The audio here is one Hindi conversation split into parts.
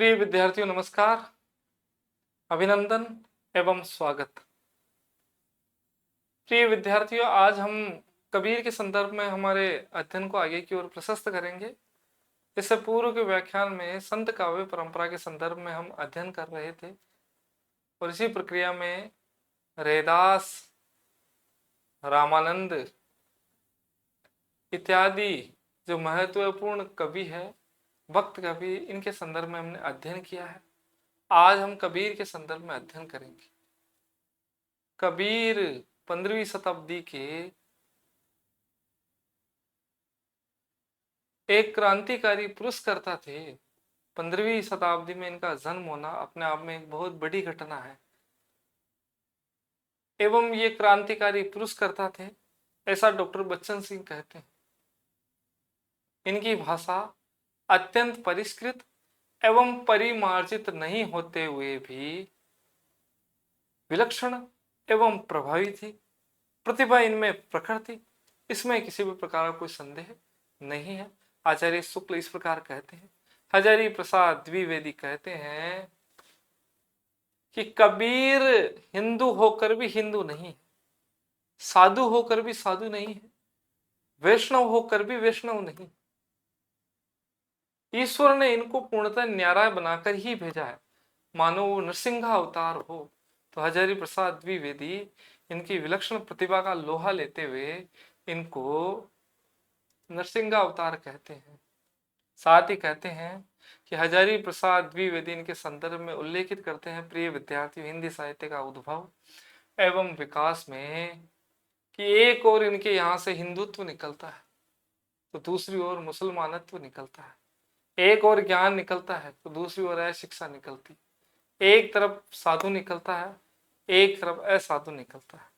प्रिय विद्यार्थियों नमस्कार, अभिनंदन एवं स्वागत। प्रिय विद्यार्थियों, आज हम कबीर के संदर्भ में हमारे अध्ययन को आगे की ओर प्रशस्त करेंगे। इससे पूर्व के व्याख्यान में संत काव्य परंपरा के संदर्भ में हम अध्ययन कर रहे थे और इसी प्रक्रिया में रैदास, रामानंद इत्यादि जो महत्वपूर्ण कवि है, भक्त कवि, इनके संदर्भ में हमने अध्ययन किया है। आज हम कबीर के संदर्भ में अध्ययन करेंगे। कबीर 15वीं शताब्दी के एक क्रांतिकारी पुरुषकर्ता थे। 15वीं शताब्दी में इनका जन्म होना अपने आप में एक बहुत बड़ी घटना है एवं ये क्रांतिकारी पुरुषकर्ता थे, ऐसा डॉक्टर बच्चन सिंह कहते हैं। इनकी भाषा अत्यंत परिष्कृत एवं परिमार्जित नहीं होते हुए भी विलक्षण एवं प्रभावी थी। प्रतिभा इनमें प्रखर थी, इसमें किसी भी प्रकार का कोई संदेह नहीं है। आचार्य शुक्ल इस प्रकार कहते हैं। हजारी प्रसाद द्विवेदी कहते हैं कि कबीर हिंदू होकर भी हिंदू नहीं है, साधु होकर भी साधु नहीं है, वैष्णव होकर भी वैष्णव नहीं। ईश्वर ने इनको पूर्णतः न्यारा बनाकर ही भेजा है, मानो वो नरसिंह अवतार हो। तो हजारी प्रसाद द्विवेदी इनकी विलक्षण प्रतिभा का लोहा लेते हुए इनको नरसिंह अवतार कहते हैं। साथ ही कहते हैं कि हजारी प्रसाद द्विवेदी इनके संदर्भ में उल्लेखित करते हैं, प्रिय विद्यार्थी, हिंदी साहित्य का उद्भव एवं विकास में कि एक और इनके यहाँ से हिंदुत्व निकलता है तो दूसरी ओर मुसलमानत्व निकलता है, एक और ज्ञान निकलता है तो दूसरी ओर अशिक्षा निकलती, एक तरफ साधु निकलता है, एक तरफ असाधु निकलता है।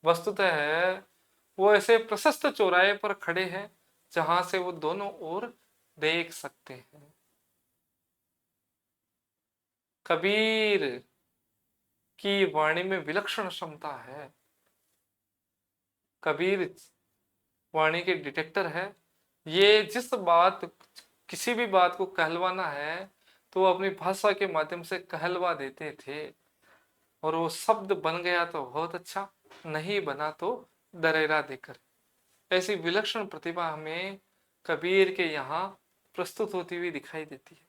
वस्तुतः है वो ऐसे प्रशस्त चौराहे पर खड़े हैं जहां से वो दोनों ओर देख सकते हैं। कबीर की वाणी में विलक्षण क्षमता है। कबीर वाणी के डिटेक्टर है। ये जिस बात, किसी भी बात को कहलवाना है तो वो अपनी भाषा के माध्यम से कहलवा देते थे और वो शब्द बन गया तो बहुत अच्छा, नहीं बना तो दरेरा देकर। ऐसी विलक्षण प्रतिभा हमें कबीर के यहाँ प्रस्तुत होती हुई दिखाई देती है।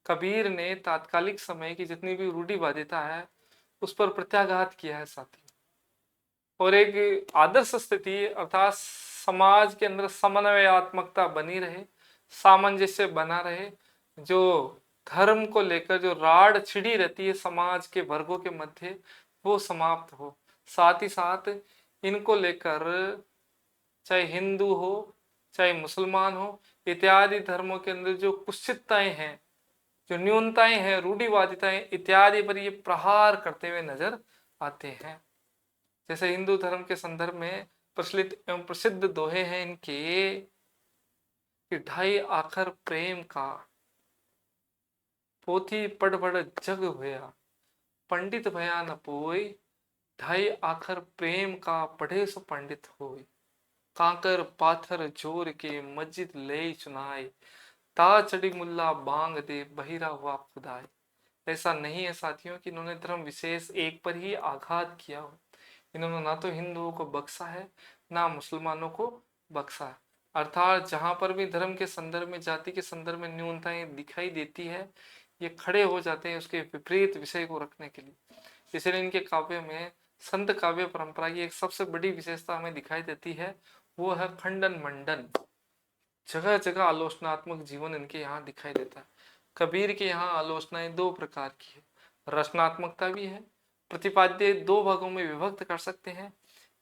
कबीर ने तात्कालिक समय की जितनी भी रूढ़िवादिता है उस पर प्रत्याघात किया है साथी, और एक आदर्श स्थिति अर्थात समाज के अंदर समन्वयात्मकता बनी रहे, सामंजस्य बना रहे, जो धर्म को लेकर जो राड़ छिड़ी रहती है समाज के वर्गों के मध्य, वो समाप्त हो। साथ ही साथ इनको लेकर चाहे हिंदू हो चाहे मुसलमान हो, इत्यादि धर्मों के अंदर जो कुत्सितताएं हैं, जो न्यूनताएं हैं, रूढ़िवादिताएं इत्यादि पर ये प्रहार करते हुए नजर आते हैं। जैसे हिंदू धर्म के संदर्भ में प्रचलित एवं प्रसिद्ध दोहे हैं इनके कि ढाई आखर प्रेम का, पोथी पढ़ पढ़ जग भया, पंडित भया न पोई, ढाई आखर प्रेम का पढ़े सो पंडित होय, कांकर पाथर जोर के मस्जिद ले चुनाए, ता चढ़ी मुल्ला बांग दे बहिरा हुआ खुदाए। ऐसा नहीं है साथियों कि इन्होंने धर्म विशेष एक पर ही आघात किया हो। इन्होंने ना तो हिंदुओं को बख्शा है ना मुसलमानों को बख्शा है। अर्थात जहां पर भी धर्म के संदर्भ में, जाति के संदर्भ में न्यूनताएं दिखाई देती है, ये खड़े हो जाते हैं उसके विपरीत विषय को रखने के लिए। इसलिए इनके काव्य में संत काव्य परंपरा की एक सबसे बड़ी विशेषता हमें दिखाई देती है, वो है खंडन मंडन। जगह जगह आलोचनात्मक जीवन इनके यहाँ दिखाई देता है। कबीर के यहाँ आलोचनाएं दो प्रकार की है, रचनात्मकता भी है। प्रतिपाद्य दो भागों में विभक्त कर सकते हैं,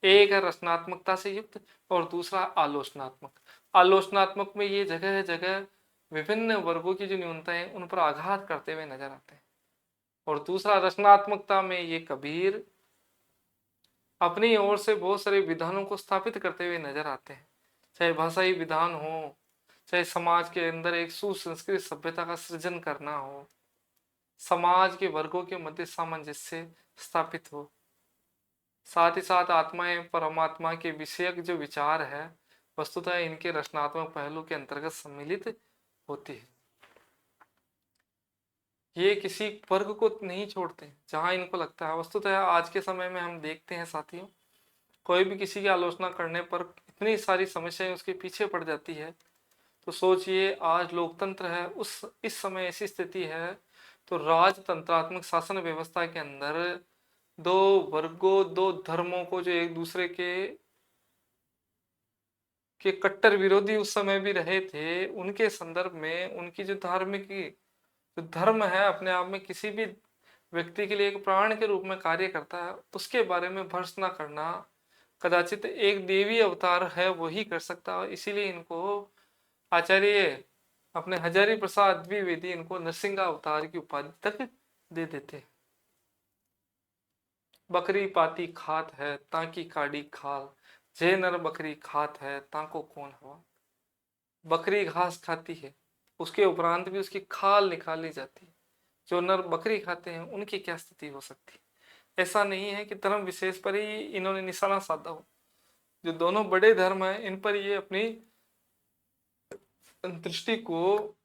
एक है रचनात्मकता से युक्त और दूसरा आलोचनात्मक। आलोचनात्मक में ये जगह जगह विभिन्न वर्गों की जो न्यूनताएं उन पर आघात करते हुए नजर आते हैं, और दूसरा रचनात्मकता में ये कबीर अपनी ओर से बहुत सारे विधानों को स्थापित करते हुए नजर आते हैं, चाहे भाषाई विधान हो, चाहे समाज के अंदर एक सुसंस्कृत सभ्यता का सृजन करना हो, समाज के वर्गों के मध्य सामंजस्य स्थापित हो। साथ ही साथ आत्माएं परमात्मा के विषयक जो विचार है वस्तुतः इनके रचनात्मक पहलू के अंतर्गत सम्मिलित होती है। ये किसी वर्ग को नहीं छोड़ते जहां इनको लगता है। वस्तुतः आज के समय में हम देखते हैं साथियों, कोई भी किसी की आलोचना करने पर इतनी सारी समस्याएं उसके पीछे पड़ जाती है। तो सोचिए, आज लोकतंत्र है, उस इस समय ऐसी स्थिति है तो राजतंत्रात्मक शासन व्यवस्था के अंदर दो वर्गों, दो धर्मों को जो एक दूसरे के कट्टर विरोधी उस समय भी रहे थे, उनके संदर्भ में उनकी जो धार्मिक, जो धर्म है अपने आप में किसी भी व्यक्ति के लिए एक प्राण के रूप में कार्य करता है, उसके बारे में भर्त्सना करना कदाचित एक देवी अवतार है वही कर सकता है। इसीलिए इनको आचार्य अपने हजारी प्रसाद द्विवेदी इनको नरसिंह अवतार की उपाधि तक दे देते। बकरी पाती खात है ताकि काड़ी खाल, जे नर बकरी खात है ताको कौन हवा। बकरी घास खाती है, उसके उपरांत भी उसकी खाल निकाली जाती है। जो नर बकरी खाते हैं उनकी क्या स्थिति हो सकती है। ऐसा नहीं है कि धर्म विशेष पर ही इन्होंने निशाना साधा हो। जो दोनों बड़े धर्म हैं इन पर ये अपनी दृष्टि को,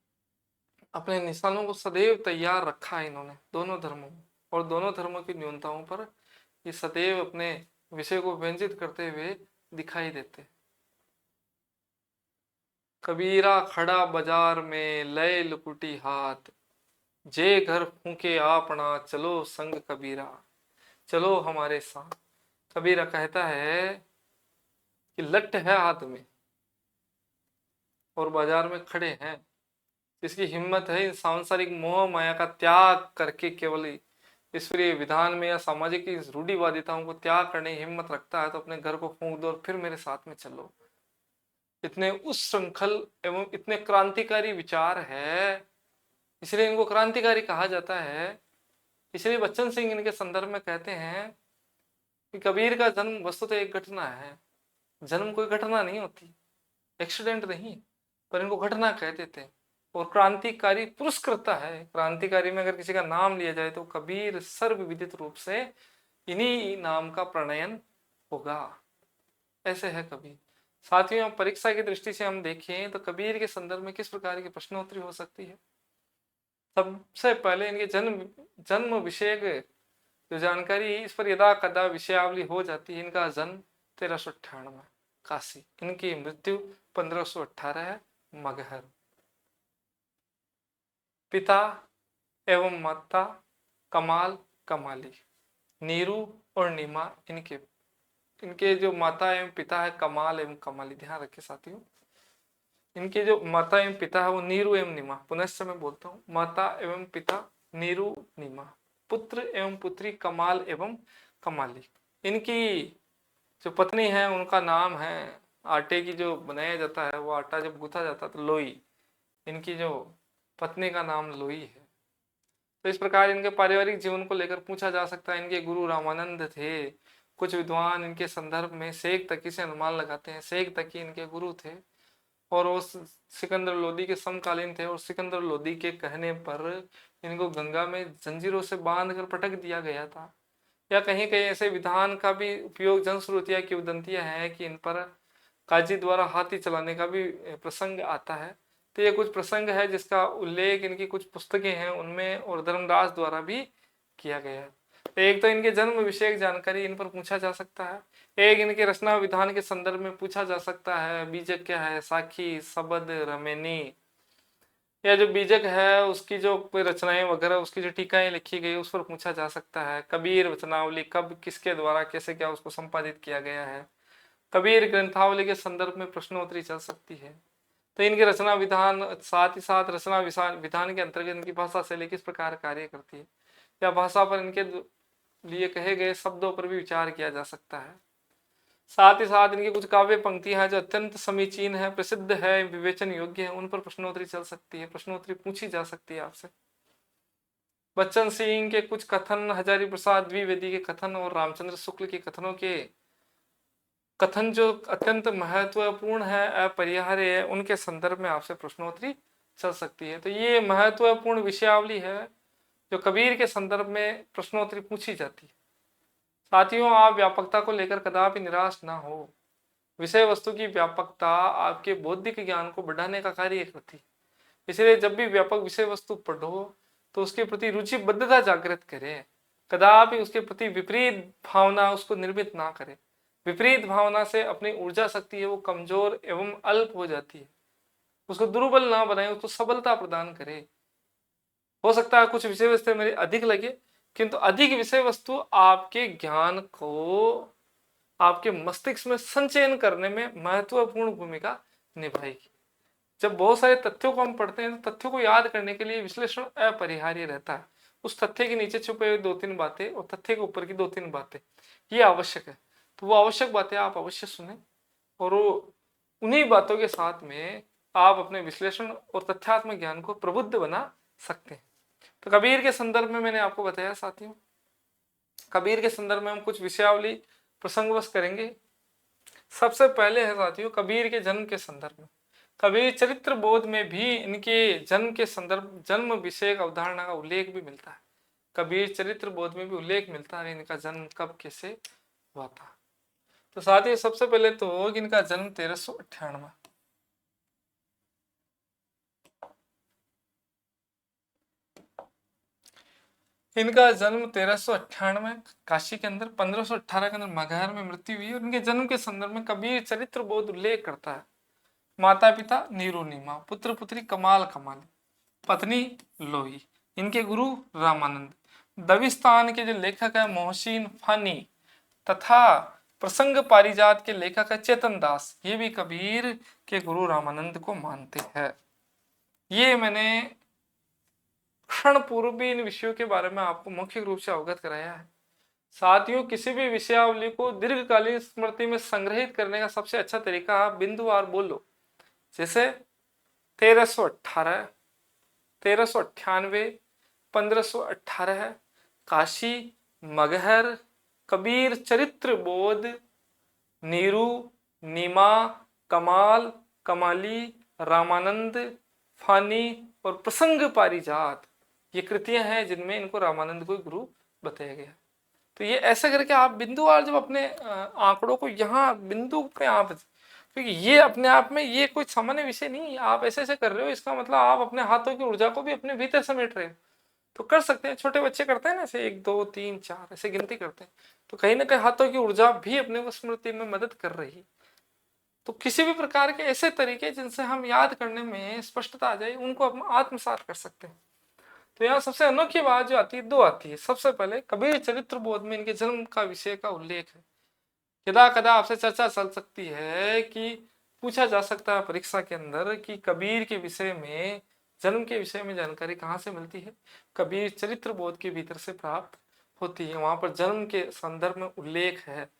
अपने निशानों को सदैव तैयार रखा है इन्होंने दोनों धर्मों में। और दोनों धर्मों की न्यूनताओं पर ये सदैव अपने विषय को व्यंजित करते हुए दिखाई देते। कबीरा खड़ा बाजार में लय लुकुटी हाथ, जे घर फूके आपना चलो संग कबीरा, चलो हमारे साथ। कबीरा कहता है कि लठ है हाथ में और बाजार में खड़े हैं, जिसकी हिम्मत है इन सांसारिक मोह माया का त्याग करके केवल ईश्वरीय विधान में या सामाजिक रूढ़िवादिताओं को त्याग करने की हिम्मत रखता है तो अपने घर को फूंक दो और फिर मेरे साथ में चलो। इतने उस श्रृंखल एवं इतने क्रांतिकारी विचार है, इसलिए इनको क्रांतिकारी कहा जाता है। इसलिए बच्चन सिंह इनके संदर्भ में कहते हैं कि कबीर का जन्म वस्तुतः एक घटना है। जन्म कोई घटना नहीं होती, एक्सीडेंट नहीं, पर इनको घटना कह देते हैं। और क्रांतिकारी पुरस्कृता है। क्रांतिकारी में अगर किसी का नाम लिया जाए तो कबीर सर्वविदित रूप से इन्हीं नाम का प्रणयन होगा। ऐसे है कबीर। साथियों, परीक्षा की दृष्टि से हम देखें तो कबीर के संदर्भ में किस प्रकार की प्रश्नोत्तरी हो सकती है। सबसे पहले इनके जन्म विषय जो जानकारी, इस पर यदा कदा विषयावली हो जाती है। इनका जन्म 1398 काशी, इनकी मृत्यु 1518 है मगहर। पिता एवं माता कमाल कमाली, नीरू और नीमा इनके इनके जो माता एवं पिता है कमाल एवं कमाली। ध्यान रखिए साथियों, इनके जो माता एवं पिता है वो नीरू एवं नीमा। पुनश्च मैं बोलता हूँ, माता एवं पिता नीरू नीमा, पुत्र एवं पुत्री कमाल एवं कमाली। इनकी जो पत्नी है उनका नाम है, आटे की जो बनाया जाता है वो आटा जब गूथा जाता है तो लोई, इनकी जो पत्नी का नाम लोई है। तो इस प्रकार इनके पारिवारिक जीवन को लेकर पूछा जा सकता है। इनके गुरु रामानंद थे। कुछ विद्वान इनके संदर्भ में शेख तकी से अनुमान लगाते हैं। शेख तकी इनके गुरु थे और वो सिकंदर लोदी के समकालीन थे। और सिकंदर लोदी के कहने पर इनको गंगा में जंजीरों से बांध कर पटक दिया गया था। या कहीं कहीं ऐसे विधान का भी उपयोग जनश्रुतियां किंवदंतियां हैं कि इन पर काजी द्वारा हाथी चलाने का भी प्रसंग आता है। तो ये कुछ प्रसंग है जिसका उल्लेख इनकी कुछ पुस्तकें हैं उनमें और धर्मदास द्वारा भी किया गया है। तो एक तो इनके जन्म विषयक जानकारी इन पर पूछा जा सकता है। एक इनके रचना विधान के संदर्भ में पूछा जा सकता है। बीजक क्या है, साखी, सबद, रमेनी, या जो बीजक है उसकी जो कोई रचनाएं वगैरह, उसकी जो टीकाएं लिखी गई उस पर पूछा जा सकता है। कबीर वचनावली कब किसके द्वारा कैसे क्या उसको संपादित किया गया है। कबीर ग्रंथावली के संदर्भ में प्रश्नोत्तरी चल सकती है। तो इनके रचना विधान, साथ ही साथ रचना विधान के अंतर्गत इनकी भाषा शैली किस प्रकार कार्य करती है, या भाषा पर इनके लिए कहे गए शब्दों पर भी विचार किया जा सकता है। साथ ही साथ इनकी कुछ काव्य पंक्तियां हैं जो अत्यंत समीचीन है, प्रसिद्ध है, विवेचन योग्य है, उन पर प्रश्नोत्तरी चल सकती है, प्रश्नोत्तरी पूछी जा सकती है आपसे। बच्चन सिंह के कुछ कथन, हजारी प्रसाद द्विवेदी के कथन और रामचंद्र शुक्ल के कथनों के कथन जो अत्यंत महत्वपूर्ण है, अपरिहार्य है, उनके संदर्भ में आपसे प्रश्नोत्तरी चल सकती है। तो ये महत्वपूर्ण विषयावली है जो कबीर के संदर्भ में प्रश्नोत्तरी पूछी जाती है। साथियों, आप व्यापकता को लेकर कदापि निराश ना हो। विषय वस्तु की व्यापकता आपके बौद्धिक ज्ञान को बढ़ाने का कार्य करती है। इसलिए जब भी व्यापक विषय वस्तु पढ़ो तो उसके प्रति रुचिबद्धता जागृत करे, कदापि उसके प्रति विपरीत भावना उसको निर्मित ना करे। विपरीत भावना से अपनी ऊर्जा शक्ति है वो कमजोर एवं अल्प हो जाती है। उसको दुर्बल ना बनाए, उसको सबलता प्रदान करे। हो सकता है कुछ विषय वस्तु मेरी अधिक लगे, किंतु अधिक विषय वस्तु आपके ज्ञान को आपके मस्तिष्क में संचयन करने में महत्वपूर्ण भूमिका निभाएगी। जब बहुत सारे तथ्यों को हम पढ़ते हैं तो तथ्यों को याद करने के लिए विश्लेषण अपरिहार्य रहता है। उस तथ्य के नीचे छुपे हुए 2-3 बातें और तथ्य के ऊपर की 2-3 बातें ये आवश्यक है। तो वो आवश्यक बातें आप अवश्य सुने और उन्हीं बातों के साथ में आप अपने विश्लेषण और तथ्यात्मक ज्ञान को प्रबुद्ध बना सकते हैं। तो कबीर के संदर्भ में मैंने आपको बताया साथियों, कबीर के संदर्भ में हम कुछ विषयावली प्रसंगवश करेंगे। सबसे पहले है साथियों कबीर के जन्म के संदर्भ में। कबीर चरित्र बोध में भी इनके जन्म के संदर्भ जन्म विषय अवधारणा का उल्लेख भी मिलता है। कबीर चरित्र बोध में भी उल्लेख मिलता है इनका जन्म कब कैसे हुआ था। तो साथियों सबसे पहले तो इनका जन्म 1398 इनका जन्म 1398 काशी के अंदर, 1518 के अंदर मगहर में मृत्यु हुई। और इनके जन्म के संदर्भ में कबीर चरित्र बोध उल्लेख करता है। माता पिता नीरू नीमा, पुत्र पुत्री कमाल कमाली, पत्नी लोही, इनके गुरु रामानंद। दविस्तान के जो लेखक है मोहसिन फानी तथा प्रसंग पारिजात के लेखक है चेतन दास, ये भी कबीर के गुरु रामानंद को मानते हैं। ये मैंने क्षण पूर्व भी इन विषयों के बारे में आपको मुख्य रूप से अवगत कराया है। साथियों किसी भी विषयावली को दीर्घकालीन स्मृति में संग्रहित करने का सबसे अच्छा तरीका आप बिंदुवार बोल लो। जैसे 1318, 1398, 1518, काशी, मगहर, कबीर चरित्र बोध, नीरू, नीमा, कमाल, कमाली, रामानंद, फानी और प्रसंग पारिजात, ये कृतियां हैं जिनमें इनको रामानंद को गुरु बताया गया। तो ये ऐसा करके आप बिंदुवार जब अपने आंकड़ों को यहाँ बिंदु पे आप, क्योंकि ये अपने आप में ये कोई सामान्य विषय नहीं, आप ऐसे ऐसे कर रहे हो, इसका मतलब आप अपने हाथों की ऊर्जा को भी अपने भीतर समेट रहे हो। तो कर सकते हैं, छोटे बच्चे करते हैं ना, ऐसे 1 2 3 4 ऐसे गिनती करते हैं। तो कहीं ना कहीं हाथों की ऊर्जा भी अपने को स्मृति में मदद कर रही। तो किसी भी प्रकार के ऐसे तरीके जिनसे हम याद करने में स्पष्टता आ जाए, उनको हम आत्मसात कर सकते हैं। तो यहाँ सबसे अनोखी बात जो आती है, 2 आती है। सबसे पहले कबीर चरित्र बोध में इनके जन्म का विषय का उल्लेख है। यदा कदा आपसे चर्चा चल सकती है कि पूछा जा सकता है परीक्षा के अंदर कि कबीर के विषय में, जन्म के विषय में जानकारी कहाँ से मिलती है? कबीर चरित्र बोध के भीतर से प्राप्त होती है, वहां पर जन्म के संदर्भ में उल्लेख है।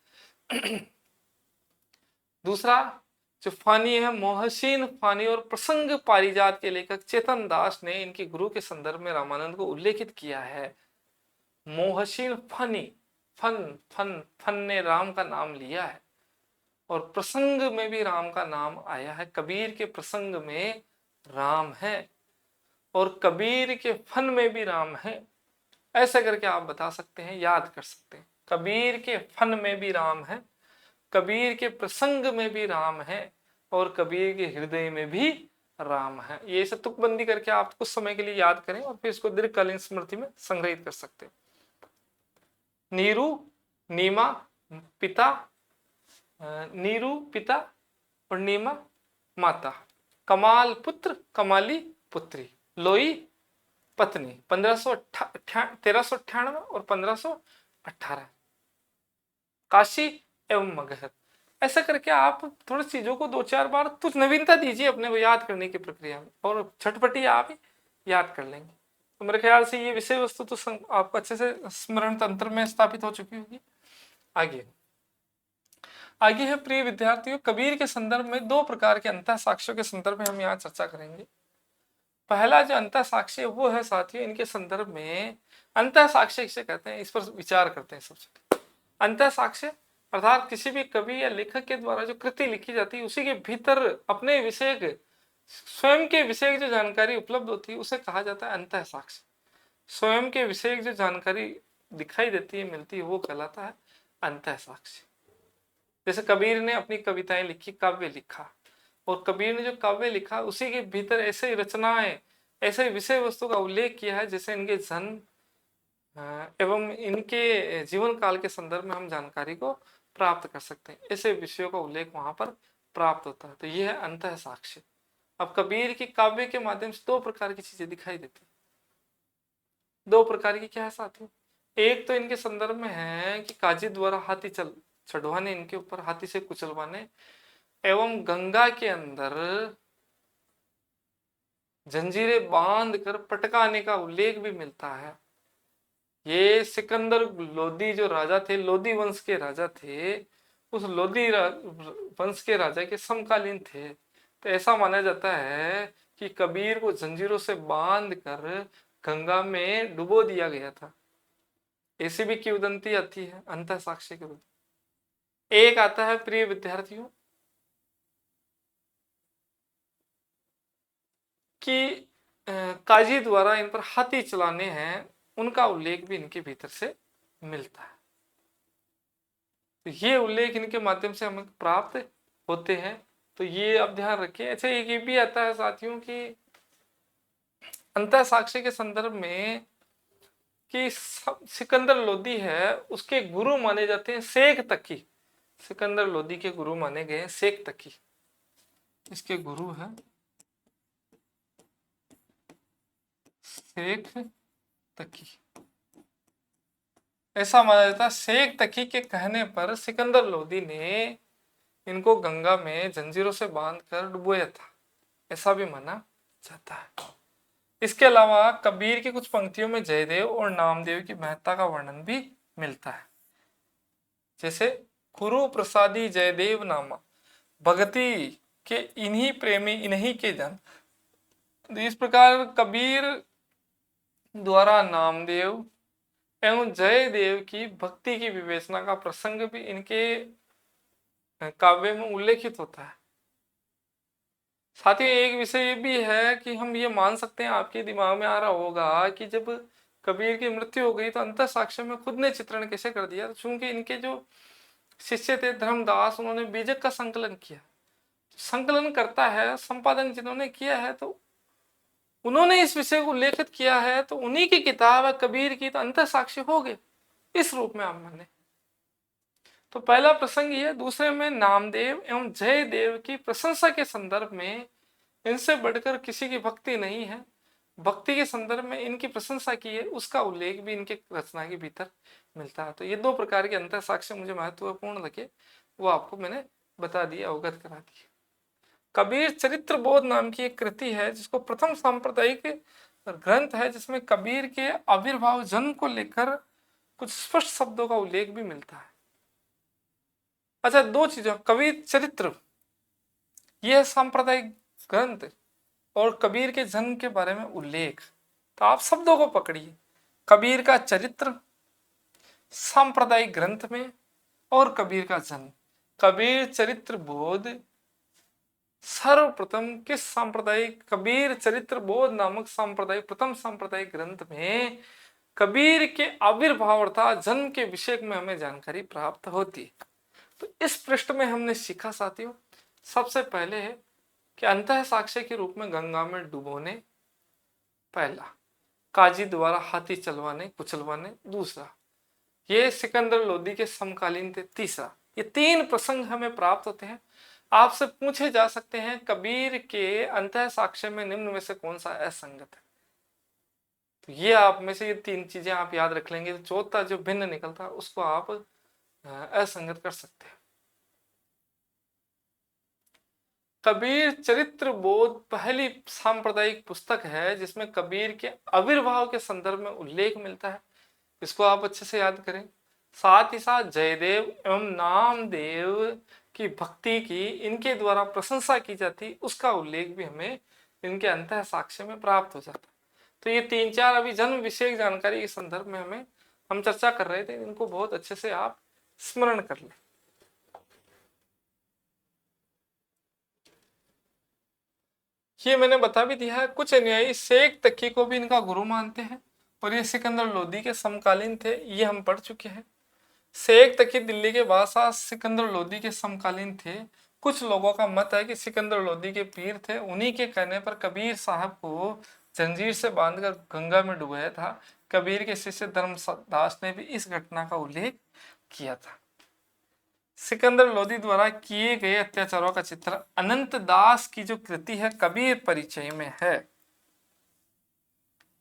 दूसरा जो फानी है, मोहसिन फानी और प्रसंग पारिजात के लेखक चेतन दास ने इनके गुरु के संदर्भ में रामानंद को उल्लेखित किया है। Mohsin Fani, fun fun fun ने राम का नाम लिया है और प्रसंग में भी राम का नाम आया है। कबीर के प्रसंग में राम है और कबीर के फन में भी राम है। ऐसा करके आप बता सकते हैं, याद कर सकते हैं। कबीर के फन में भी राम है, कबीर के प्रसंग में भी राम है और कबीर के हृदय में भी राम है। ये सब तुकबंदी करके आप कुछ समय के लिए याद करें और फिर इसको दीर्घकालीन स्मृति में संग्रहित कर सकते हैं। नीरू नीमा पिता, नीरू पिता और नीमा माता, कमाल पुत्र कमाली पुत्री, लोई पत्नी। 1398 और 1518, काशी एवं मगहर। ऐसा करके आप थोड़ी चीजों को 2-4 बार कुछ नवीनता दीजिए अपने को याद करने की प्रक्रिया में और झटपटी आप याद कर लेंगे। तो मेरे ख्याल से ये विषय वस्तु तो आपको अच्छे से स्मरण तंत्र में स्थापित हो चुकी होगी। आगे है प्रिय विद्यार्थियों, कबीर के संदर्भ में 2 प्रकार के अंतः साक्ष्यों के संदर्भ में हम यहाँ चर्चा करेंगे। पहला जो अंतः साक्ष्य है वो है साथियों इनके संदर्भ में, अंतः साक्ष्य किसे कहते हैं इस पर विचार करते हैं। सबसे अंतः साक्ष्य अर्थात किसी भी कवि या लेखक के द्वारा जो कृति लिखी जाती है उसी के भीतर अपने विषय के, स्वयं के विषय की जो जानकारी उपलब्ध होती है उसे कहा जाता है अंतः साक्ष्य। स्वयं के विषय की जो जानकारी दिखाई देती है, मिलती है, वो कहलाता है अंतः साक्ष्य। जैसे कबीर ने अपनी कविताएं लिखी, काव्य लिखा, और कबीर ने जो काव्य लिखा उसी के भीतर ऐसे रचनाएं, ऐसे विषय वस्तु का उल्लेख किया है जैसे इनके जन्म एवं इनके जीवन काल के संदर्भ में हम जानकारी को प्राप्त कर सकते हैं। ऐसे विषयों का उल्लेख वहां पर प्राप्त होता है। तो यह है अंतः साक्ष्य। अब कबीर की काव्य के माध्यम से दो प्रकार की चीजें दिखाई देती। दो प्रकार की क्या है साथियों? एक तो इनके संदर्भ में है कि काजी द्वारा हाथी चढ़वाने, इनके ऊपर हाथी से कुचलवाने एवं गंगा के अंदर जंजीरें बांध कर पटकाने का उल्लेख भी मिलता है। ये सिकंदर लोदी जो राजा थे, लोदी वंश के राजा थे, उस लोदी वंश के राजा के समकालीन थे। तो ऐसा माना जाता है कि कबीर को जंजीरों से बांध कर गंगा में डुबो दिया गया था। ऐसी भी किंवदंती आती है अंतः साक्ष्य के रूप। एक आता है प्रिय विद्यार्थियों कि काजी द्वारा इन पर हाथी चलाने हैं, उनका उल्लेख भी इनके भीतर से मिलता है। तो ये उल्लेख इनके माध्यम से हमें प्राप्त होते हैं। तो ये आप ध्यान रखिए। अच्छा, एक ये भी आता है साथियों कि अंतः साक्ष्य के संदर्भ में कि सिकंदर लोदी है, उसके गुरु माने जाते हैं शेख तकी। सिकंदर लोदी के गुरु माने गए शेख तकी, इसके गुरु हैं शेख तकी। ऐसा माना जाता है शेख तकी के कहने पर सिकंदर लोदी ने इनको गंगा में जंजीरों से बांधकर डुबोया था, ऐसा भी माना जाता है। इसके अलावा कबीर की कुछ पंक्तियों में जयदेव और नामदेव की महत्ता का वर्णन भी मिलता है। जैसे गुरु प्रसादी जयदेव नामा, भगति के इन्हीं प्रेमी इन्हीं के जन। इस प्रकार कबीर द्वारा नामदेव एवं जयदेव की भक्ति की विवेचना का प्रसंग भी इनके काव्य में उल्लेखित होता है। साथ ही एक विषय ये भी है कि हम ये मान सकते हैं, आपके दिमाग में आ रहा होगा कि जब कबीर की मृत्यु हो गई तो अंतः साक्ष्य में खुद ने चित्रण कैसे कर दिया? तो चूंकि इनके जो शिष्य थे धर्मदास, उन्होंने बीजक का संकलन किया। संकलन करता है, संपादन जिन्होंने किया है, तो उन्होंने इस विषय को उल्लेखित किया है, तो उन्हीं की किताब है कबीर की, तो अंतः साक्ष्य हो गए इस रूप में आप माने। तो पहला प्रसंग ये। दूसरे में नामदेव एवं जयदेव की प्रशंसा के संदर्भ में इनसे बढ़कर किसी की भक्ति नहीं है, भक्ति के संदर्भ में इनकी प्रशंसा की है, उसका उल्लेख भी इनके रचना के भीतर मिलता है। तो ये दो प्रकार के अंतः साक्ष्य मुझे महत्वपूर्ण लगे, वो आपको मैंने बता दिया, अवगत करा दिया। कबीर चरित्र बोध नाम की एक कृति है, जिसको प्रथम सांप्रदायिक ग्रंथ है, जिसमें कबीर के आविर्भाव जन्म को लेकर कुछ स्पष्ट शब्दों का उल्लेख भी मिलता है। अच्छा, दो चीजों, कबीर चरित्र यह सांप्रदायिक ग्रंथ और कबीर के जन्म के बारे में उल्लेख। तो आप शब्दों को पकड़िए, कबीर का चरित्र सांप्रदायिक ग्रंथ में और कबीर का जन्म। कबीर चरित्र बोध सर्वप्रथम किस सांप्रदायिक, कबीर चरित्र बोध नामक सांप्रदायिक प्रथम सांप्रदायिक ग्रंथ में कबीर के आविर्भाव अर्थात जन्म के विषय में हमें जानकारी प्राप्त होती है। तो इस पृष्ठ में हमने सीखा साथियों, सबसे पहले है कि अंतः साक्ष्य के रूप में गंगा में डुबोने, पहला काजी द्वारा हाथी चलवाने कुचलवाने, दूसरा ये सिकंदर लोदी के समकालीन थे, तीसरा। ये तीन प्रसंग हमें प्राप्त होते हैं। आपसे पूछे जा सकते हैं कबीर के अंतः साक्ष्य में निम्न में से कौन सा असंगत है? तो ये आप में से ये तीन चीजें आप याद रख लेंगे, तो चौथा जो भिन्न निकलता है उसको आप असंगत कर सकते हैं। कबीर चरित्र बोध पहली सांप्रदायिक पुस्तक है जिसमें कबीर के आविर्भाव के संदर्भ में उल्लेख मिलता है, इसको आप अच्छे से याद करें। साथ ही साथ जयदेव एवं नामदेव की भक्ति की इनके द्वारा प्रशंसा की जाती, उसका उल्लेख भी हमें इनके अंतः साक्ष्य में प्राप्त हो जाता। तो ये तीन चार अभी जन्म विषयक जानकारी के संदर्भ में हम चर्चा कर रहे थे, इनको बहुत अच्छे से आप स्मरण कर लें। ये मैंने बता भी दिया है। कुछ अनुयायी शेख तकी को भी इनका गुरु मानते हैं और ये सिकंदर लोदी के समकालीन थे, ये हम पढ़ चुके हैं। शेख तकी दिल्ली के बादशाह सिकंदर लोदी के समकालीन थे। कुछ लोगों का मत है कि सिकंदर लोदी के पीर थे, उन्हीं के कहने पर कबीर साहब को जंजीर से बांधकर गंगा में डुबाया था। कबीर के शिष्य धर्मदास ने भी इस घटना का उल्लेख किया था। सिकंदर लोदी द्वारा किए गए अत्याचारों का चित्र अनंत दास की जो कृति है कबीर परिचय में है।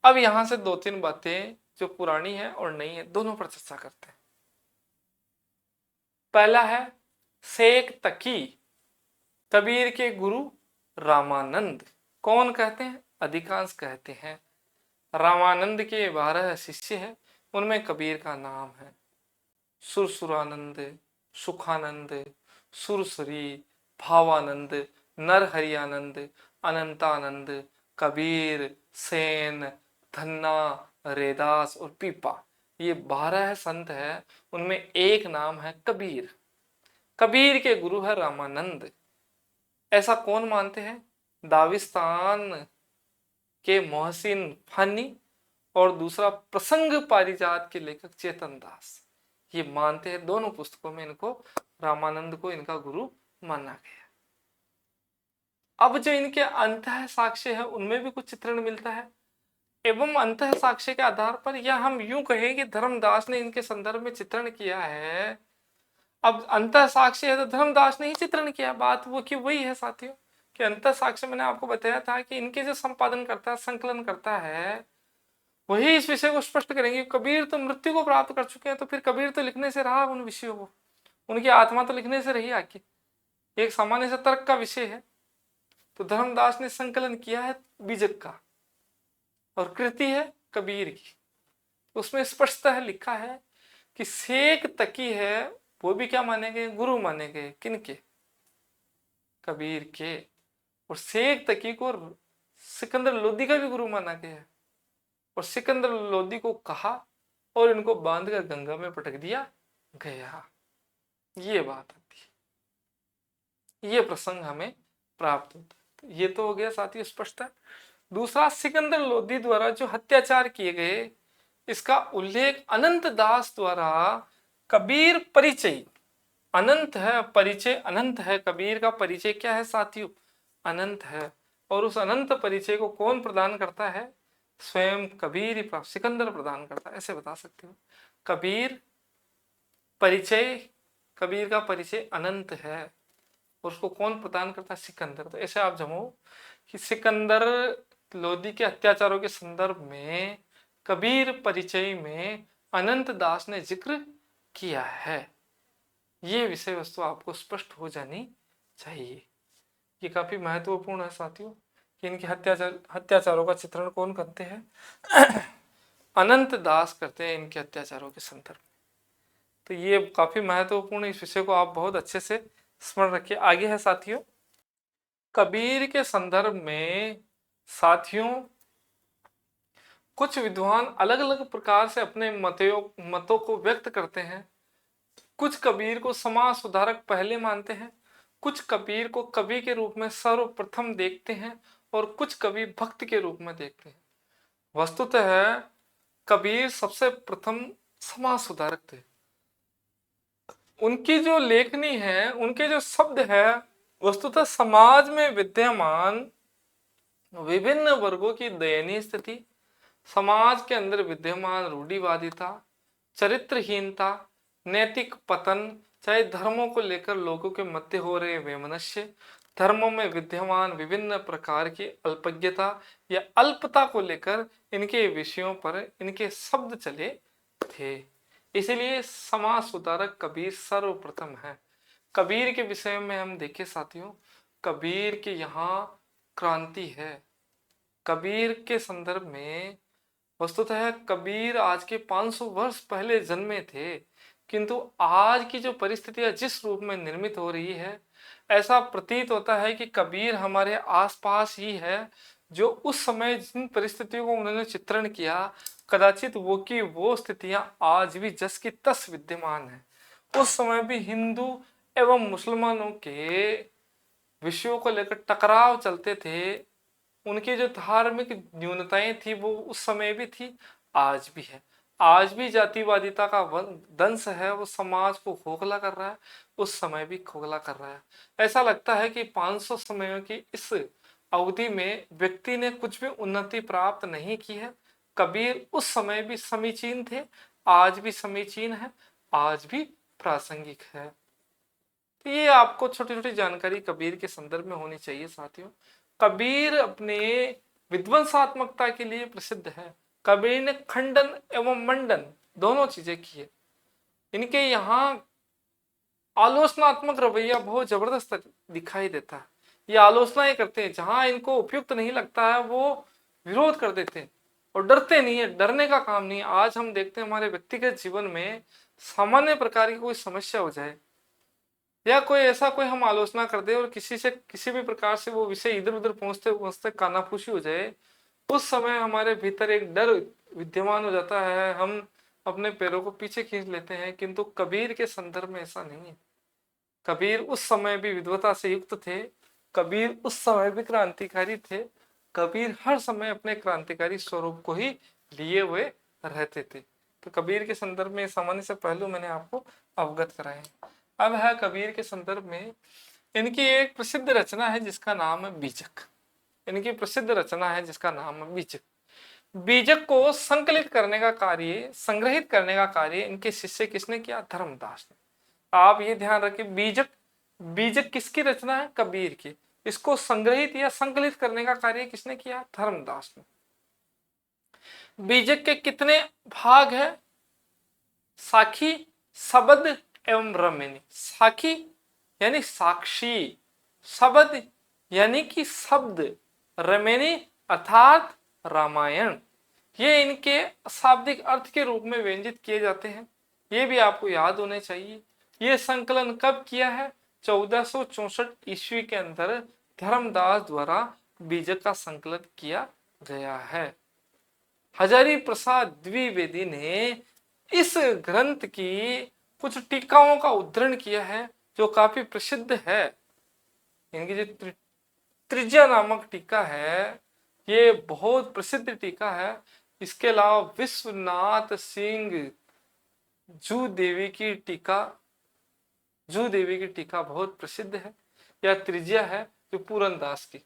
अब यहां से दो तीन बातें जो पुरानी है और नई है दोनों पर चर्चा करते हैं। पहला है शेख तकी कबीर के गुरु रामानंद। कौन कहते हैं? अधिकांश कहते हैं रामानंद के 12 शिष्य हैं, उनमें कबीर का नाम है सुरसुरानंद, सुखानंद, सुरसरी, भावानंद, नरहरियानंद, अनंतानंद, कबीर, सेन, धन्ना, रेदास और पीपा। ये 12 संत है, उनमें एक नाम है कबीर। कबीर के गुरु है रामानंद। ऐसा कौन मानते हैं? दाविस्तान के मोहसिन फानी और दूसरा प्रसंग पारिजात के लेखक चेतन दास, ये मानते हैं। दोनों पुस्तकों में इनको रामानंद को इनका गुरु माना गया। अब जो इनके अंतः साक्ष्य है उनमें भी कुछ चित्रण मिलता है एवं अंतः साक्ष्य के आधार पर, या हम यूं कहें कि धर्मदास ने इनके संदर्भ में चित्रण किया है। अब अंतः साक्ष्य है तो धर्मदास ने ही चित्रण किया। बात वो कि वही है साथियों कि अंतः साक्ष्य मैंने आपको बताया था कि इनके जो संपादन करता है, संकलन करता है, वही इस विषय को स्पष्ट करेंगे। कबीर तो मृत्यु को प्राप्त कर चुके हैं, तो फिर कबीर तो लिखने से रहा उन विषयों को, उनकी आत्मा तो लिखने से रही आके, एक सामान्य से तर्क का विषय है। तो धर्मदास ने संकलन किया है बीजक का और कृति है कबीर की। उसमें स्पष्टतः लिखा है कि शेख तकी है वो भी क्या माने गए? गुरु माने गए। किनके? कबीर के। और शेख तकी को सिकंदर लोदी का भी गुरु माना गया है। और सिकंदर लोदी को कहा और इनको बांधकर गंगा में पटक दिया गया। ये बात आती है, ये प्रसंग हमें प्राप्त होता है। तो ये तो हो गया साथियों स्पष्ट है। दूसरा, सिकंदर लोदी द्वारा जो अत्याचार किए गए, इसका उल्लेख अनंत दास द्वारा कबीर परिचय, अनंत है परिचय, अनंत है। कबीर का परिचय क्या है साथियों? अनंत है। और उस अनंत परिचय को कौन प्रदान करता है? स्वयं कबीर ही, सिकंदर प्रदान करता है, ऐसे बता सकते हो। कबीर परिचय, कबीर का परिचय अनंत है, उसको कौन प्रदान करता है? सिकंदर। तो ऐसे आप जमो कि सिकंदर लोदी के अत्याचारों के संदर्भ में कबीर परिचय में अनंत दास ने जिक्र किया है। ये विषय वस्तु आपको स्पष्ट हो जानी चाहिए। ये काफी महत्वपूर्ण है साथियों कि इनके अत्याचारों का चित्रण कौन करते हैं? अनंत दास करते हैं इनके अत्याचारों के संदर्भ में। तो ये काफी महत्वपूर्ण, इस विषय को आप बहुत अच्छे से स्मरण रखिए। आगे है साथियों, कबीर के संदर्भ में साथियों कुछ विद्वान अलग अलग प्रकार से अपने मतों को व्यक्त करते हैं। कुछ कबीर को समाज सुधारक पहले मानते हैं, कुछ कबीर को कवि के रूप में सर्वप्रथम देखते हैं और कुछ कवि भक्त के रूप में देखते हैं। वस्तुतः कबीर सबसे प्रथम समाज सुधारक थे। उनकी जो लेखनी है, उनके जो शब्द है, वस्तुतः समाज में विद्यमान विभिन्न वर्गों की दयनीय स्थिति, समाज के अंदर विद्यमान रूढ़िवादिता, चरित्रहीनता, नैतिक पतन, चाहे धर्मों को लेकर लोगों के मध्य हो रहे वैमनस्य, धर्मों में विद्यमान विभिन्न प्रकार की अल्पज्ञता या अल्पता को लेकर इनके विषयों पर इनके शब्द चले थे। इसलिए समाज सुधारक कबीर सर्वप्रथम है। कबीर के विषय में हम देखें साथियों, कबीर के यहाँ क्रांति है। कबीर के संदर्भ में वस्तुतः कबीर आज के 500 वर्ष पहले जन्मे थे, किंतु आज की जो परिस्थितियां जिस रूप में निर्मित हो रही है, ऐसा प्रतीत होता है कि कबीर हमारे आसपास ही है। जो उस समय जिन परिस्थितियों को उन्होंने चित्रण किया, कदाचित वो की वो स्थितियां आज भी जस की तस विद्यमान है। उस समय भी हिंदू एवं मुसलमानों के विषयों को लेकर टकराव चलते थे। उनकी जो धार्मिक न्यूनताएं थी वो उस समय भी थी, आज भी है। आज भी जातिवादिता का दंश है, वो समाज को खोखला कर रहा है, उस समय भी खोखला कर रहा है। ऐसा लगता है कि 500 समयों की इस अवधि में व्यक्ति ने कुछ भी उन्नति प्राप्त नहीं की है। कबीर उस समय भी समीचीन थे, आज भी समीचीन है, आज भी प्रासंगिक है। तो ये आपको छोटी छोटी जानकारी कबीर के संदर्भ में होनी चाहिए साथियों। कबीर अपने विध्वंसात्मकता के लिए प्रसिद्ध है। कबीर ने खंडन एवं मंडन दोनों चीजें की है। इनके यहाँ आलोचनात्मक रवैया बहुत जबरदस्त दिखाई देता है। ये आलोचनाएं करते हैं, जहां इनको उपयुक्त नहीं लगता है वो विरोध कर देते हैं और डरते नहीं है। डरने का काम नहीं है। आज हम देखते हैं हमारे व्यक्तिगत जीवन में सामान्य प्रकार की कोई समस्या हो जाए या कोई ऐसा कोई हम आलोचना कर दे और किसी से किसी भी प्रकार से वो विषय इधर उधर पहुंचते पहुंचते कानाफूसी हो जाए, उस समय हमारे भीतर एक डर विद्यमान हो जाता है, हम अपने पैरों को पीछे खींच लेते हैं। किंतु कबीर के संदर्भ में ऐसा नहीं है। कबीर उस समय भी विद्वता से युक्त थे। कबीर उस समय भी क्रांतिकारी थे। कबीर हर समय अपने क्रांतिकारी स्वरूप को ही लिए हुए रहते थे। तो कबीर के संदर्भ में सामान्य से पहलू मैंने आपको अवगत कराए हैं। अब है कबीर के संदर्भ में इनकी एक प्रसिद्ध रचना है जिसका नाम है बीजक। इनकी प्रसिद्ध रचना है जिसका नाम है बीजक। बीजक को संकलित करने का कार्य, संग्रहित करने का कार्य इनके शिष्य किसने किया? धर्मदास ने। आप ये ध्यान रखें, बीजक बीजक किसकी रचना है? कबीर की। इसको संग्रहित या संकलित करने का कार्य किसने किया? धर्मदास ने। बीजक के कितने भाग है? साखी, शबद एवं रमेनी। साखी यानी साक्षी, शबद यानी कि शब्द, रमेनी अर्थात रामायण। ये इनके शाब्दिक अर्थ के रूप में व्यंजित किए जाते हैं। ये भी आपको याद होने चाहिए। ये संकलन कब किया है? 1464 ईस्वी के अंदर धर्मदास द्वारा बीजक का संकलन किया गया है। हजारी प्रसाद द्विवेदी ने इस ग्रंथ की कुछ टीकाओं का उद्धरण किया है जो काफी प्रसिद्ध है। इनकी जो त्रिज्या नामक टीका है, ये बहुत प्रसिद्ध टीका है। इसके अलावा विश्वनाथ सिंह जू देवी की टीका बहुत प्रसिद्ध है। यह त्रिज्या है जो पूरनदास की।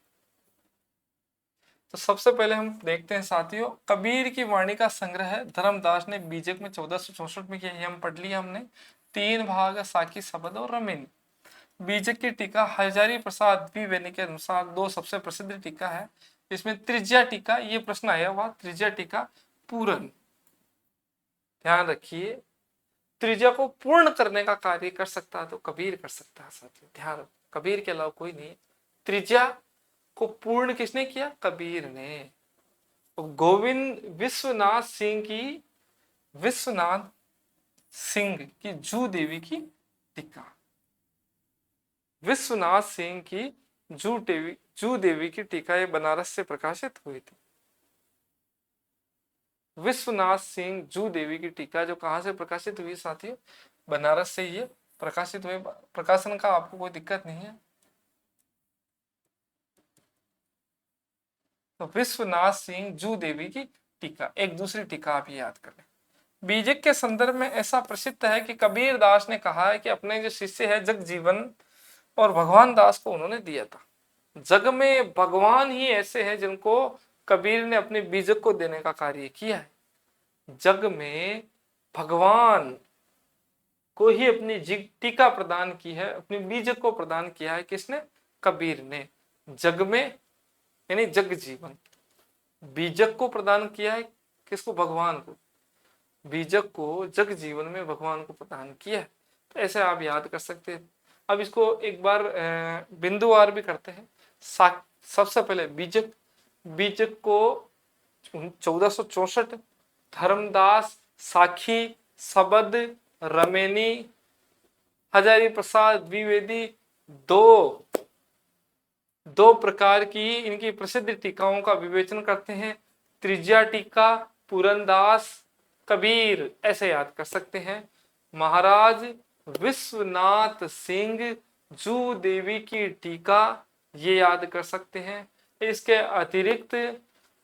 तो सबसे पहले हम देखते हैं साथियों, कबीर की वाणी का संग्रह है। धर्मदास ने बीजक में 1464 में किया, ये हम पढ़ लिया हमने। 3 भाग, साकी, शबद और रमेनी। बीजक की टीका हजारी प्रसाद द्विवेदी के अनुसार 2 सबसे प्रसिद्ध टीका है। इसमें त्रिज्या टीका, ये प्रश्न आया हुआ, त्रिज्या टीका पूर्ण, ध्यान रखिए, त्रिज्या को पूर्ण करने का कार्य कर सकता है तो कबीर कर सकता है साथियों। ध्यान, कबीर के अलावा कोई नहीं। त्रिज्या को पूर्ण किसने किया? कबीर ने। गोविंद विश्वनाथ सिंह की जू देवी की टीका, विश्वनाथ सिंह की जू देवी की टीका ये बनारस से प्रकाशित हुई थी। विश्वनाथ सिंह जू देवी की टीका जो कहां से प्रकाशित हुई साथियों? बनारस से ये प्रकाशित हुए। प्रकाशन का आपको कोई दिक्कत नहीं है। तो विश्वनाथ सिंह जू देवी की टीका, एक दूसरी टीका आप याद कर लें। बीजक के संदर्भ में ऐसा प्रसिद्ध है कि कबीर दास ने कहा है कि अपने जो शिष्य है जगजीवन और भगवान दास को उन्होंने दिया था। जग में भगवान ही ऐसे हैं जिनको कबीर ने अपने बीजक को देने का कार्य किया है। जग में भगवान को ही अपनी टीका प्रदान की है, अपनी बीजक को प्रदान किया है। किसने? कबीर ने। जग में यानी जग जीवन, बीजक को प्रदान किया है। किसको? भगवान को। बीजक को जग जीवन में भगवान को प्रदान किया है। तो ऐसे आप याद कर सकते हैं। अब इसको एक बार बिंदुवार भी करते हैं। सबसे पहले बीजक को 1464 धर्मदास, साखी, शबद, रमेनी, हजारी प्रसाद द्विवेदी दो प्रकार की इनकी प्रसिद्ध टीकाओं का विवेचन करते हैं। त्रिज्या टीका, पूरनदास, कबीर, ऐसे याद कर सकते हैं। महाराज विश्वनाथ सिंह जू देवी की टीका, ये याद कर सकते हैं। इसके अतिरिक्त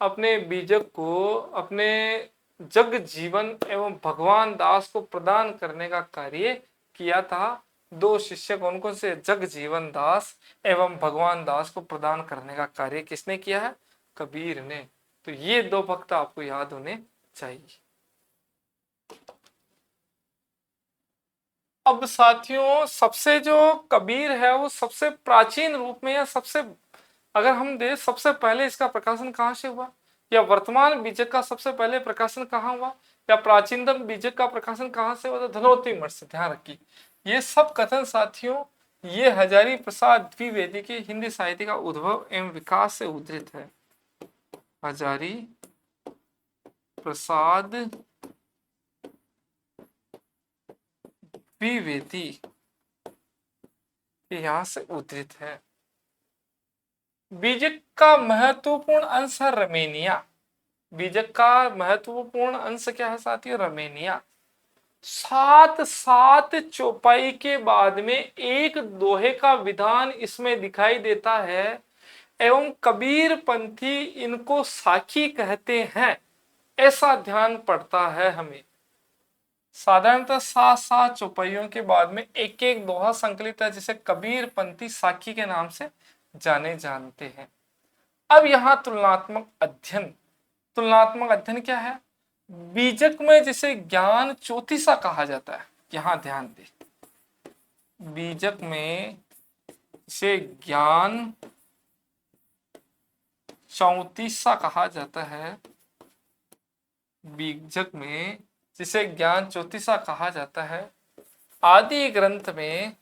अपने बीजक को अपने जग जीवन एवं भगवान दास को प्रदान करने का कार्य किया था दो शिष्य कौन कौन से? जगजीवन दास एवं भगवान दास को प्रदान करने का कार्य किसने किया है? कबीर ने। तो ये दो भक्त आपको याद होने चाहिए। अब साथियों, सबसे जो कबीर है वो सबसे प्राचीन रूप में, या सबसे, अगर हम देख सबसे पहले इसका प्रकाशन कहाँ से हुआ, या वर्तमान बीजक का सबसे पहले प्रकाशन कहाँ हुआ, या प्राचीनतम बीजक का प्रकाशन कहाँ से हुआ, तो धनोती मठ से। ध्यान रखिए, ये सब कथन साथियों ये हजारी प्रसाद द्विवेदी के हिंदी साहित्य का उद्भव एवं विकास से उद्धृत है। हजारी प्रसाद द्विवेदी यहां से उद्धृत है। बीजक का महत्वपूर्ण अंश है रमेनिया। बीजक का महत्वपूर्ण अंश क्या है साथियों? रमेनिया। सात सात चौपाई के बाद में एक दोहे का विधान इसमें दिखाई देता है, एवं कबीर पंथी इनको साखी कहते हैं, ऐसा ध्यान पड़ता है हमें। साधारणतः सात सात चौपाइयों के बाद में एक एक दोहा संकलित है, जिसे कबीर पंथी साखी के नाम से जाने जानते हैं। अब यहाँ तुलनात्मक अध्ययन, तुलनात्मक अध्ययन क्या है? बीजक में जिसे ज्ञान चौतीसा कहा जाता है, यहां ध्यान दे, बीजक में जिसे ज्ञान चौतीसा कहा जाता है, बीजक में जिसे ज्ञान चौतीसा कहा जाता है, आदि ग्रंथ में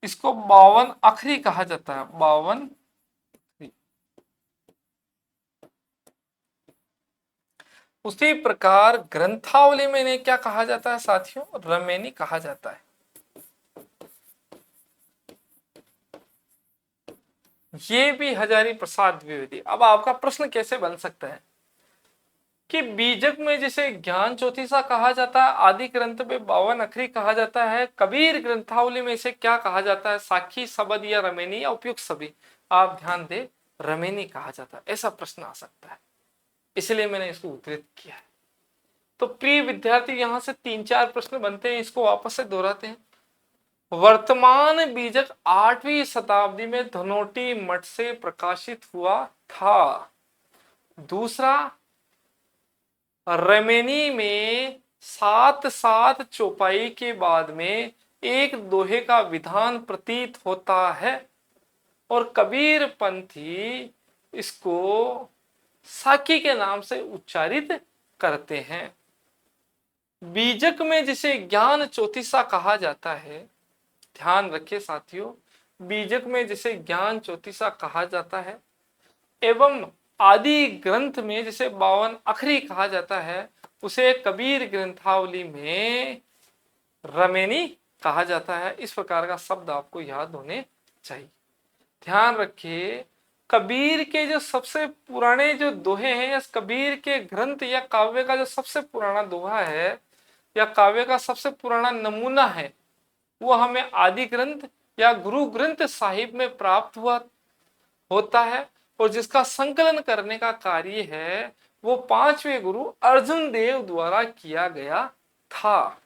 इसको 52 अखरी कहा जाता है। 52 उसी प्रकार ग्रंथावली में इन्हें क्या कहा जाता है साथियों? रमेनी कहा जाता है। ये भी हजारी प्रसाद द्विवेदी। अब आपका प्रश्न कैसे बन सकता है कि बीजक में जिसे ज्ञान चौतीसा कहा जाता है, आदि ग्रंथ में 52 अखरी कहा जाता है, कबीर ग्रंथावली में इसे क्या कहा जाता है? साखी, सबद या रमेनी या उपयुक्त सभी? आप ध्यान दे, रमेनी कहा जाता है। ऐसा प्रश्न आ सकता है, इसलिए मैंने इसको उद्धृत किया है। तो प्रिय विद्यार्थी, यहां से 3-4 प्रश्न बनते हैं, इसको वापस से दोहराते हैं। वर्तमान बीजक 8वीं शताब्दी में धनोटी मठ से प्रकाशित हुआ था। दूसरा, रमेनी में सात सात चौपाई के बाद में एक दोहे का विधान प्रतीत होता है, और कबीर पंथी इसको साकी के नाम से उच्चारित करते हैं। बीजक में जिसे ज्ञान चौतीसा कहा जाता है, ध्यान रखिए साथियों, बीजक में जिसे ज्ञान चौतीसा कहा जाता है, एवं आदि ग्रंथ में जिसे 52 अखरी कहा जाता है, उसे कबीर ग्रंथावली में रमेनी कहा जाता है। इस प्रकार का शब्द आपको याद होने चाहिए। ध्यान रखिए, कबीर के जो सबसे पुराने जो दोहे हैं, या कबीर के ग्रंथ या काव्य का जो सबसे पुराना दोहा है या काव्य का सबसे पुराना नमूना है, वो हमें आदि ग्रंथ या गुरु ग्रंथ साहिब में प्राप्त हुआ होता है, और जिसका संकलन करने का कार्य है वो 5वें गुरु अर्जुन देव द्वारा किया गया था।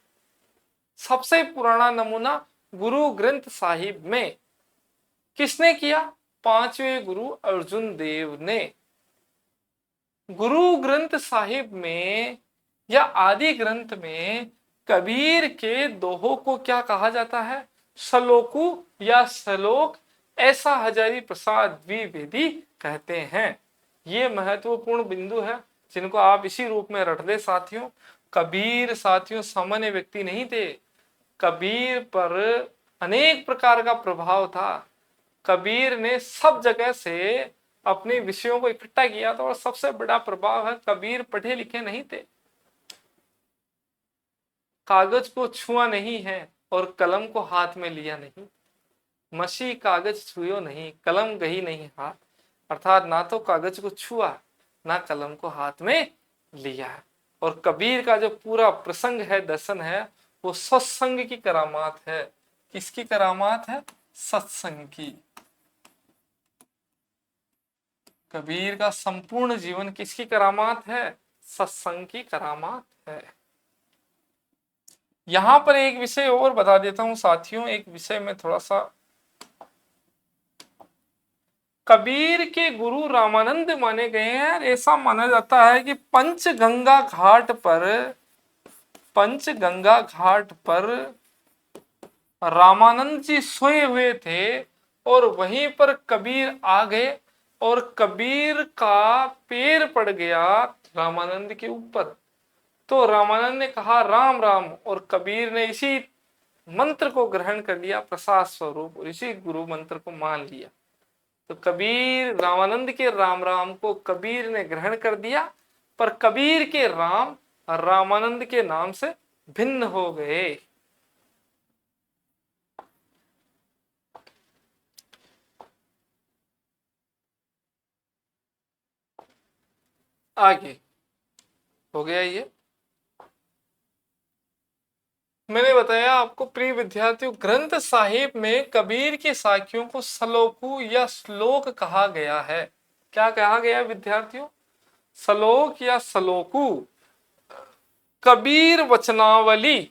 सबसे पुराना नमूना गुरु ग्रंथ साहिब में किसने किया? 5वें गुरु अर्जुन देव ने। गुरु ग्रंथ साहिब में या आदि ग्रंथ में कबीर के दोहों को क्या कहा जाता है? श्लोकु या श्लोक, ऐसा हजारी प्रसाद द्विवेदी कहते हैं। ये महत्वपूर्ण बिंदु है, जिनको आप इसी रूप में रट दे साथियों। कबीर साथियों सामान्य व्यक्ति नहीं थे, कबीर पर अनेक प्रकार का प्रभाव था। कबीर ने सब जगह से अपने विषयों को इकट्ठा किया था, और सबसे बड़ा प्रभाव है कबीर पढ़े लिखे नहीं थे, कागज को छुआ नहीं है और कलम को हाथ में लिया नहीं। मसी कागज छुयो नहीं, कलम गही नहीं हाथ, अर्थात ना तो कागज को छुआ ना कलम को हाथ में लिया है। और कबीर का जो पूरा प्रसंग है, दर्शन है, वो सत्संग की करामात है। किसकी करामात है? सत्संग की। कबीर का संपूर्ण जीवन किसकी करामात है? सत्संग की करामात है। यहां पर एक विषय और बता देता हूं साथियों, एक विषय में थोड़ा सा, कबीर के गुरु रामानंद माने गए हैं। ऐसा माना जाता है कि पंचगंगा घाट पर रामानंद जी सोए हुए थे और वहीं पर कबीर आ गए और कबीर का पैर पड़ गया रामानंद के ऊपर। तो रामानंद ने कहा राम राम, और कबीर ने इसी मंत्र को ग्रहण कर लिया प्रसाद स्वरूप और इसी गुरु मंत्र को मान लिया। तो कबीर रामानंद के राम राम को कबीर ने ग्रहण कर दिया, पर कबीर के राम रामानंद के नाम से भिन्न हो गए। आगे हो गया ये। मैंने बताया आपको प्रिय विद्यार्थियों, ग्रंथ साहिब में कबीर के साखियों को सलोकु या श्लोक कहा गया है। क्या कहा गया विद्यार्थियों? सलोक या सलोकु। कबीर वचनावली,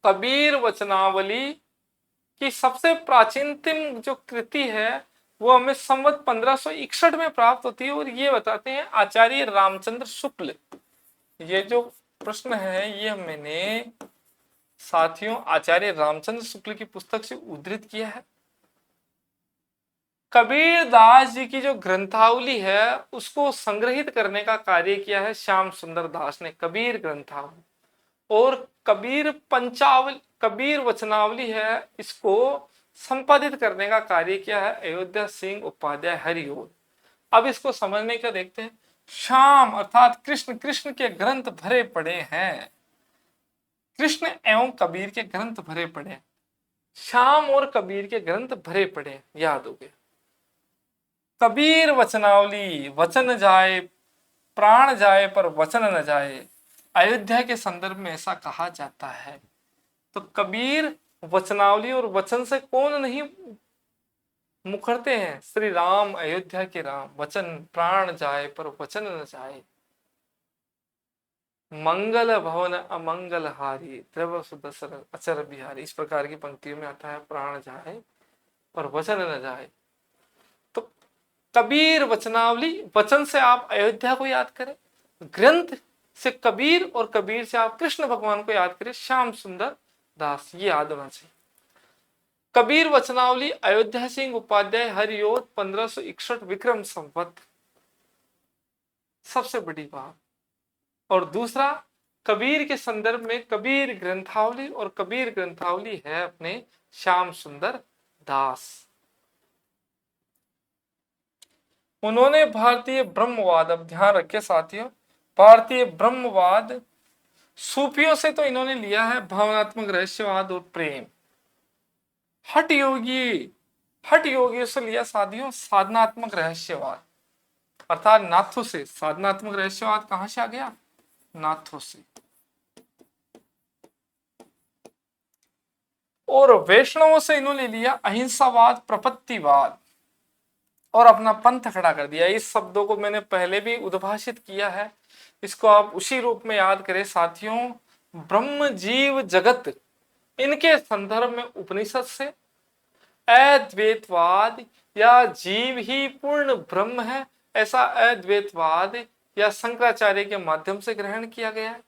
कबीर वचनावली की सबसे प्राचीनतम जो कृति है वो हमें संवत 1561 में प्राप्त होती है और ये बताते हैं आचार्य रामचंद्र शुक्ल। ये जो प्रश्न है ये मैंने साथियों आचार्य रामचंद्र शुक्ल की पुस्तक से उद्धृत किया है। कबीर दास जी की जो ग्रंथावली है उसको संग्रहित करने का कार्य किया है श्याम सुंदर दास ने, कबीर ग्रंथावली। और कबीर वचनावली है, इसको संपादित करने का कार्य किया है अयोध्या सिंह उपाध्याय हरिओल। अब इसको समझने का देखते हैं। श्याम अर्थात कृष्ण, कृष्ण के ग्रंथ भरे पड़े हैं, कृष्ण एवं कबीर के ग्रंथ भरे पड़े हैं, श्याम और कबीर के ग्रंथ भरे पड़े हैं, याद हो गया। कबीर वचनावली, वचन जाए प्राण जाए पर वचन न जाए, अयोध्या के संदर्भ में ऐसा कहा जाता है। तो कबीर वचनावली और वचन से कौन नहीं मुखरते हैं? श्री राम, अयोध्या के राम। वचन प्राण जाए पर वचन न जाए, मंगल भवन अमंगल हारी, द्रव सुदर्शन अचर बिहारी। इस प्रकार की पंक्तियों में आता है प्राण जाए पर वचन न जाए। तो कबीर वचनावली, वचन से आप अयोध्या को याद करें, ग्रंथ से कबीर और कबीर से आप कृष्ण भगवान को याद करें, श्याम सुंदर दास, ये याद होना चाहिए। कबीर वचनावली अयोध्या सिंह उपाध्याय हरिओद 1561 विक्रम संवत, सबसे बड़ी बात। और दूसरा, कबीर के संदर्भ में कबीर ग्रंथावली, और कबीर ग्रंथावली है अपने श्याम सुंदर दास। उन्होंने भारतीय ब्रह्मवाद, अब ध्यान रखिए साथियों, भारतीय ब्रह्मवाद सूफियों से तो इन्होंने लिया है भावनात्मक रहस्यवाद और प्रेम। हठ योगियों से लिया साथियों साधनात्मक रहस्यवाद, अर्थात नाथों से। साधनात्मक रहस्यवाद कहां से आ गया? नाथों से। और वैष्णवों से इन्होंने लिया अहिंसावाद, प्रपत्तिवाद, और अपना पंथ खड़ा कर दिया। इस शब्दों को मैंने पहले भी उद्भाषित किया है, इसको आप उसी रूप में याद करें साथियों। ब्रह्म जीव जगत, इनके संदर्भ में उपनिषद से अद्वैतवाद या जीव ही पूर्ण ब्रह्म है, ऐसा अद्वैतवाद या शंकराचार्य के माध्यम से ग्रहण किया गया है।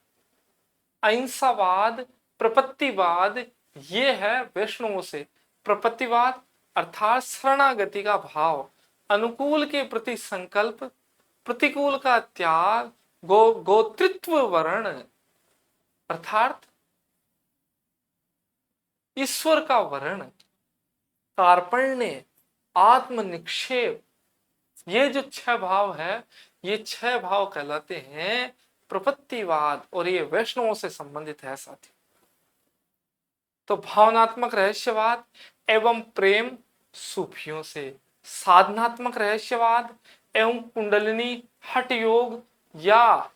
अहिंसावाद, प्रपत्तिवाद, ये है वैष्णवों से। प्रपत्तिवाद अर्थात शरणागति का भाव, अनुकूल के प्रति संकल्प, प्रतिकूल का त्याग, गोत्रित्व वर्ण अर्थात ईश्वर का वर्ण, कार्पण्य, आत्म निक्षेप, ये जो 6 भाव है, ये 6 भाव कहलाते हैं प्रपत्तिवाद, और ये वैष्णवों से संबंधित है साथी। तो भावनात्मक रहस्यवाद एवं प्रेम सूफियों से, साधनात्मक रहस्यवाद एवं कुंडलिनी हठ योग या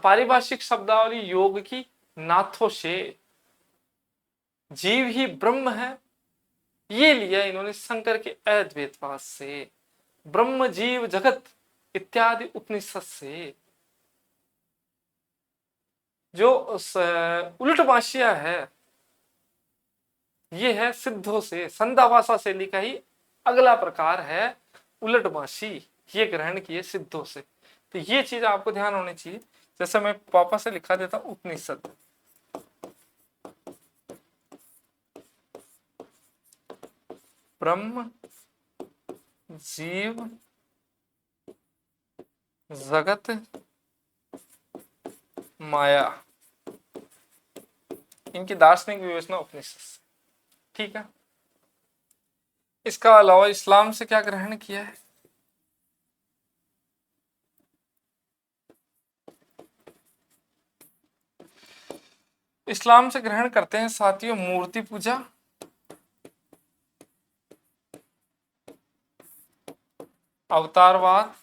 पारिभाषिक शब्दावली योग की नाथों से, जीव ही ब्रह्म है, ये लिया इन्होंने शंकर के अद्वैतवाद से। ब्रह्म जीव जगत इत्यादि उपनिषद से। जो उलट भाषिया है ये है सिद्धों से, संध्याभाषा शैली का ही अगला प्रकार है उलट भाषी, ये ग्रहण किए सिद्धों से। तो ये चीज आपको ध्यान होनी चाहिए। जैसे मैं पापा से लिखा देता हूं उपनिषद, ब्रह्म, जीव, जगत, माया, इनकी दार्शनिक विवेचना उपनिषद से। ठीक है, इसका अलावा इस्लाम से क्या ग्रहण किया है? इस्लाम से ग्रहण करते हैं साथियों मूर्ति पूजा, अवतारवाद,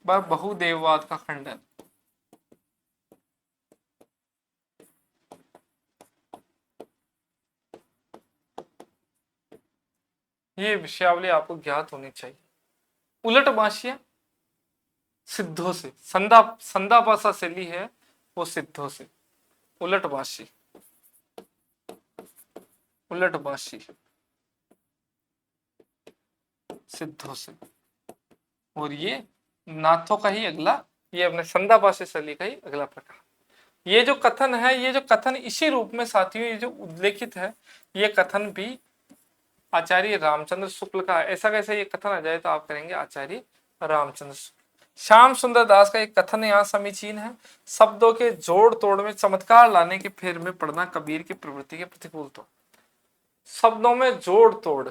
व बहुदेववाद का खंडन। ये विषयावली आपको ज्ञात होनी चाहिए। उलट भाषिया सिद्धों से, संध्याभाषा शैली है वो सिद्धों से, उलट भाषी, उलट भाषी सिद्धों से। और ये नाथों का ही अगला, ये अपने संध्याभाषा शैली का ही अगला प्रकार। ये जो कथन है, ये जो कथन इसी रूप में साथियों ये जो उल्लेखित है, ये कथन भी आचार्य रामचंद्र शुक्ल का। ऐसा कैसे ये कथन आ जाए तो आप करेंगे आचार्य रामचंद्र शुक्ल। श्याम सुंदर दास का एक कथन यहाँ समीचीन है, शब्दों के जोड़ तोड़ में चमत्कार लाने के फेर में पड़ना कबीर की प्रवृत्ति के प्रतिकूल। तो शब्दों में जोड़ तोड़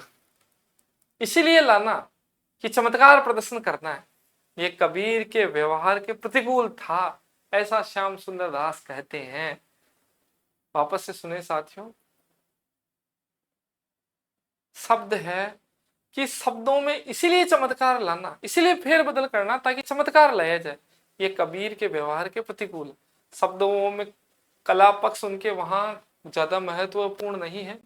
इसीलिए लाना कि चमत्कार प्रदर्शन करना है, ये कबीर के व्यवहार के प्रतिकूल था, ऐसा श्याम सुंदर दास कहते हैं। वापस से सुने साथियों, शब्द है कि शब्दों में इसीलिए चमत्कार लाना, इसीलिए फेर बदल करना ताकि चमत्कार लाया जाए, ये कबीर के व्यवहार के प्रतिकूल। शब्दों में कला पक्ष उनके वहां ज्यादा महत्वपूर्ण नहीं है।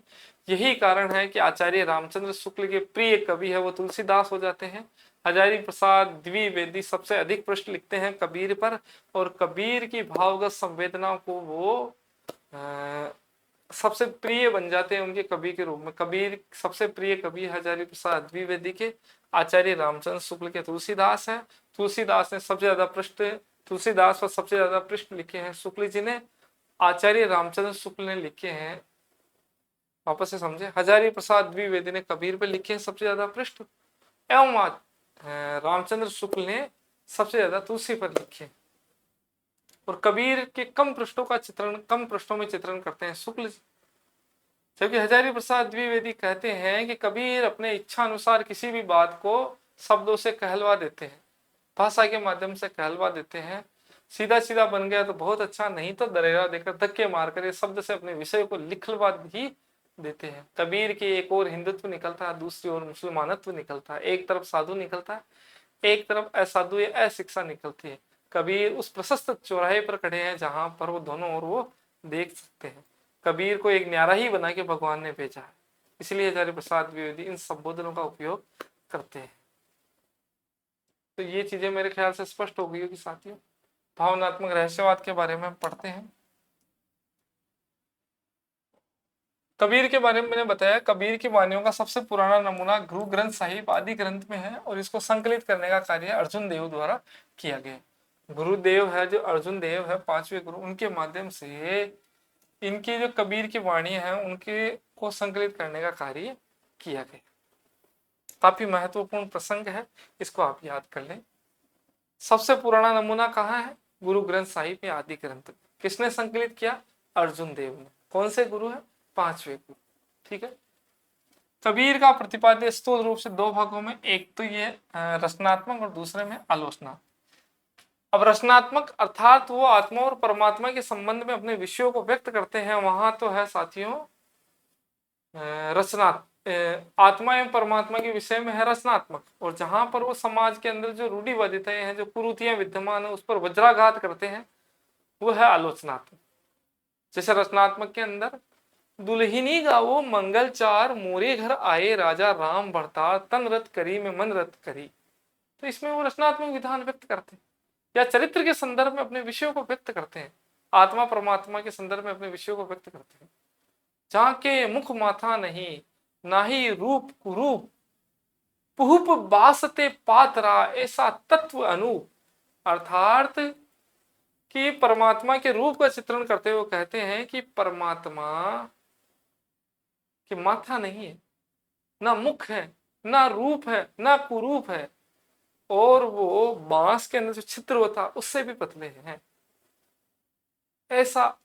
यही कारण है कि आचार्य रामचंद्र शुक्ल के प्रिय कवि है वो तुलसीदास हो जाते हैं। हजारी प्रसाद द्विवेदी सबसे अधिक पृष्ठ लिखते हैं कबीर पर, और कबीर की भावगत संवेदना को वो सबसे प्रिय बन जाते हैं उनके कवि के रूप में। कबीर सबसे प्रिय कवि हजारी प्रसाद द्विवेदी के, आचार्य रामचंद्र शुक्ल के तुलसीदास है। तुलसीदास ने सबसे ज्यादा पृष्ठ, तुलसीदास पर सबसे ज्यादा पृष्ठ लिखे हैं शुक्ल जी ने, आचार्य रामचंद्र शुक्ल ने लिखे हैं, वापस से समझे, हजारी प्रसाद द्विवेदी ने कबीर पे लिखे हैं सबसे ज्यादा पृष्ठ, एवं रामचंद्र शुक्ल ने सबसे ज्यादा तुलसी पर लिखे। और कबीर के कम पृष्ठों का चित्रण, कम पृष्ठों में चित्रण करते हैं शुक्ल जी। जबकि हजारी प्रसाद द्विवेदी कहते हैं कि कबीर अपने इच्छा अनुसार किसी भी बात को शब्दों से कहलवा देते हैं, भाषा के माध्यम से कहलवा देते हैं। सीधा सीधा बन गया तो बहुत अच्छा, नहीं तो दरेरा देकर धक्के मारकर ये शब्द से अपने विषय को लिखलवा ही देते हैं। कबीर के एक और हिंदुत्व निकलता है, दूसरी ओर मुसलमानत्व निकलता है। एक तरफ साधु निकलता है, एक तरफ असाधु या अशिक्षा निकलती है। कबीर उस प्रशस्त चौराहे पर खड़े हैं जहां पर वो दोनों ओर वो देख सकते हैं। कबीर को एक न्यारा ही बना के भगवान ने भेजा है, इसलिए हजारी प्रसाद द्विवेदी इन संबोधनों का उपयोग करते हैं। तो ये चीजें मेरे ख्याल से स्पष्ट हो गई होगी साथियों। भावनात्मक रहस्यवाद के बारे में पढ़ते हैं। कबीर के बारे में मैंने बताया, कबीर की वाणियों का सबसे पुराना नमूना गुरु ग्रंथ साहिब आदि ग्रंथ में है, और इसको संकलित करने का कार्य अर्जुन देव द्वारा किया गया। गुरुदेव है जो अर्जुन देव है, पांचवें गुरु, उनके माध्यम से इनकी जो कबीर की वाणी है उनके को संकलित करने का कार्य किया गया। काफी महत्वपूर्ण प्रसंग है, इसको आप याद कर लें। सबसे पुराना नमूना कहाँ है? गुरु ग्रंथ साहिब में आदि ग्रंथ। किसने संकलित किया? अर्जुन देव ने। कौन से गुरु है? पांचवें गुरु। ठीक है। कबीर का प्रतिपाद्य स्थूल रूप से दो भागों में, एक तो ये रचनात्मक और दूसरे में आलोचना। अब रचनात्मक अर्थात वो आत्मा और परमात्मा के संबंध में अपने विषयों को व्यक्त करते हैं, वहां तो है साथियों रचना, आत्मा एवं परमात्मा के विषय में है रचनात्मक। और जहां पर वो समाज के अंदर जो रूढ़िवादिताएं हैं, जो कुरीतियां विद्यमान है, उस पर वज्राघात करते हैं, वो है आलोचनात्मक। जैसे रचनात्मक के अंदर दुल्हिनी गावो मंगल चार, मोरे घर आए राजा राम भरतार, तन रत करी में मन रत करी। तो इसमें वो रचनात्मक विधान व्यक्त करते हैं। या चरित्र के संदर्भ में अपने विषयों को व्यक्त करते हैं, आत्मा परमात्मा के संदर्भ में अपने विषयों को व्यक्त करते हैं। जहाँ के मुख माथा नहीं, ना ही रूप कुरूप, पुहुप बासते पातरा, ऐसा तत्व अनूप। अर्थात कि परमात्मा के रूप का चित्रण करते हुए कहते हैं कि परमात्मा कि माथा नहीं है, ना मुख है, ना रूप है, ना कुरूप है, और वो बांस के अंदर जो छिद्र होता उससे भी पतले हैं। ऐसा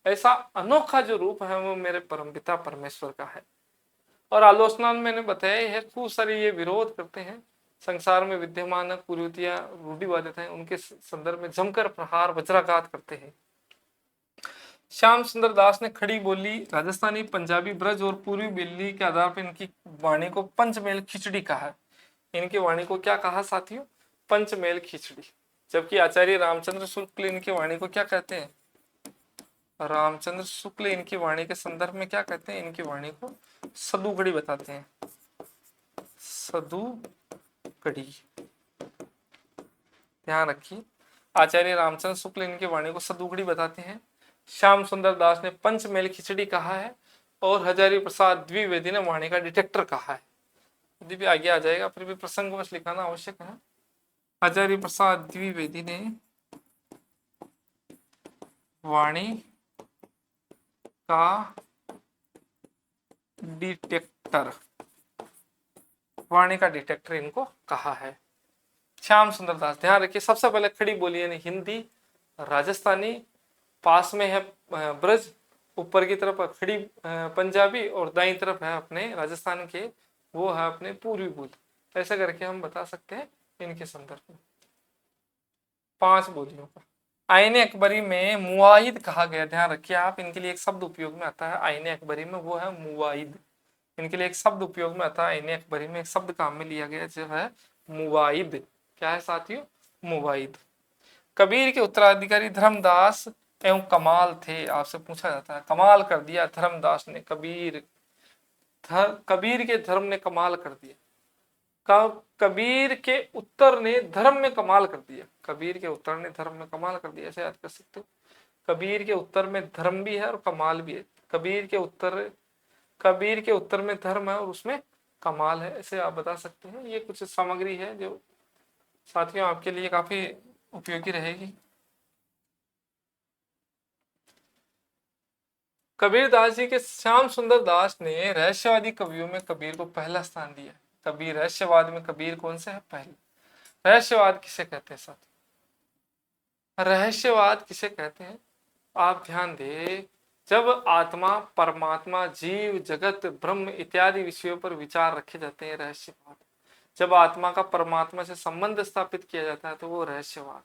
ऐसा अनोखा जो रूप है वो मेरे परमपिता परमेश्वर का है। और आलोचना में मैंने बताया है, खूब सारे ये विरोध करते हैं, संसार में विद्यमान कुरीतियां रूढ़िवादिताएं उनके संदर्भ में जमकर प्रहार वज्राघात करते हैं। श्याम सुंदर दास ने खड़ी बोली, राजस्थानी, पंजाबी, ब्रज और पूर्वी दिल्ली के आधार पर इनकी वाणी को पंचमेल खिचड़ी कहा है। इनकी वाणी को क्या कहा साथियों? पंचमेल खिचड़ी। जबकि आचार्य रामचंद्र शुक्ल इनकी वाणी को क्या कहते हैं? रामचंद्र शुक्ल इनकी वाणी के संदर्भ में क्या कहते हैं? इनकी वाणी को सदुगड़ी बताते हैं। सदुगड़ी, ध्यान रखिए, आचार्य रामचंद्र शुक्ल इनकी वाणी को सदुगड़ी बताते हैं। श्याम सुंदर दास ने पंचमेल खिचड़ी कहा है, और हजारी प्रसाद द्विवेदी ने वाणी का डिटेक्टर कहा है। यदि भी आगे आ जाएगा, फिर भी प्रसंगवश लिखाना आवश्यक है। आचार्य प्रसाद द्विवेदी ने वाणी का डिटेक्टर, वाणी का डिटेक्टर इनको कहा है श्याम सुंदर दास। ध्यान रखिए, सबसे पहले खड़ी बोली यानी हिंदी, राजस्थानी, पास में है ब्रज, ऊपर की तरफ खड़ी पंजाबी, और दाईं तरफ है अपने राजस्थान के वो है अपने पूर्वी बोली। ऐसा करके हम बता सकते हैं इनके संदर्भ में 5 बोलियों का। आईने अकबरी में मुवाहिद कहा गया, ध्यान रखिए आप, इनके लिए एक शब्द उपयोग में आता है आईने अकबरी में, वो है मुवाहिद। इनके लिए एक शब्द उपयोग में आता है आईने अकबरी में, एक शब्द काम में लिया गया जो है मुवाहिद। क्या है साथियों? मुवाहिद। कबीर के उत्तराधिकारी धर्मदास एवं कमाल थे। आपसे पूछा जाता है, कमाल कर दिया धर्मदास ने, कबीर के धर्म ने कमाल कर दिया। कबीर के उत्तर ने धर्म में कमाल कर दिया। कबीर के उत्तर ने धर्म में कमाल कर दिया, ऐसे याद कर सकते हो। कबीर के उत्तर में धर्म भी है और कमाल भी है। कबीर के उत्तर में धर्म है और उसमें कमाल है, ऐसे आप बता सकते हैं। ये कुछ सामग्री है जो साथियों आपके लिए काफी उपयोगी रहेगी। कबीर दास जी के श्याम सुंदर दास ने रहस्यवादी कवियों में कबीर को पहला स्थान दिया। कबीर रहस्यवाद में कबीर कौन से है? पहले। रहस्यवाद किसे कहते हैं साथ? रहस्यवाद किसे कहते हैं? आप ध्यान दे, जब आत्मा, परमात्मा, जीव, जगत, ब्रह्म इत्यादि विषयों पर विचार रखे जाते हैं, रहस्यवाद। जब आत्मा का परमात्मा से संबंध स्थापित किया जाता है तो वो रहस्यवाद।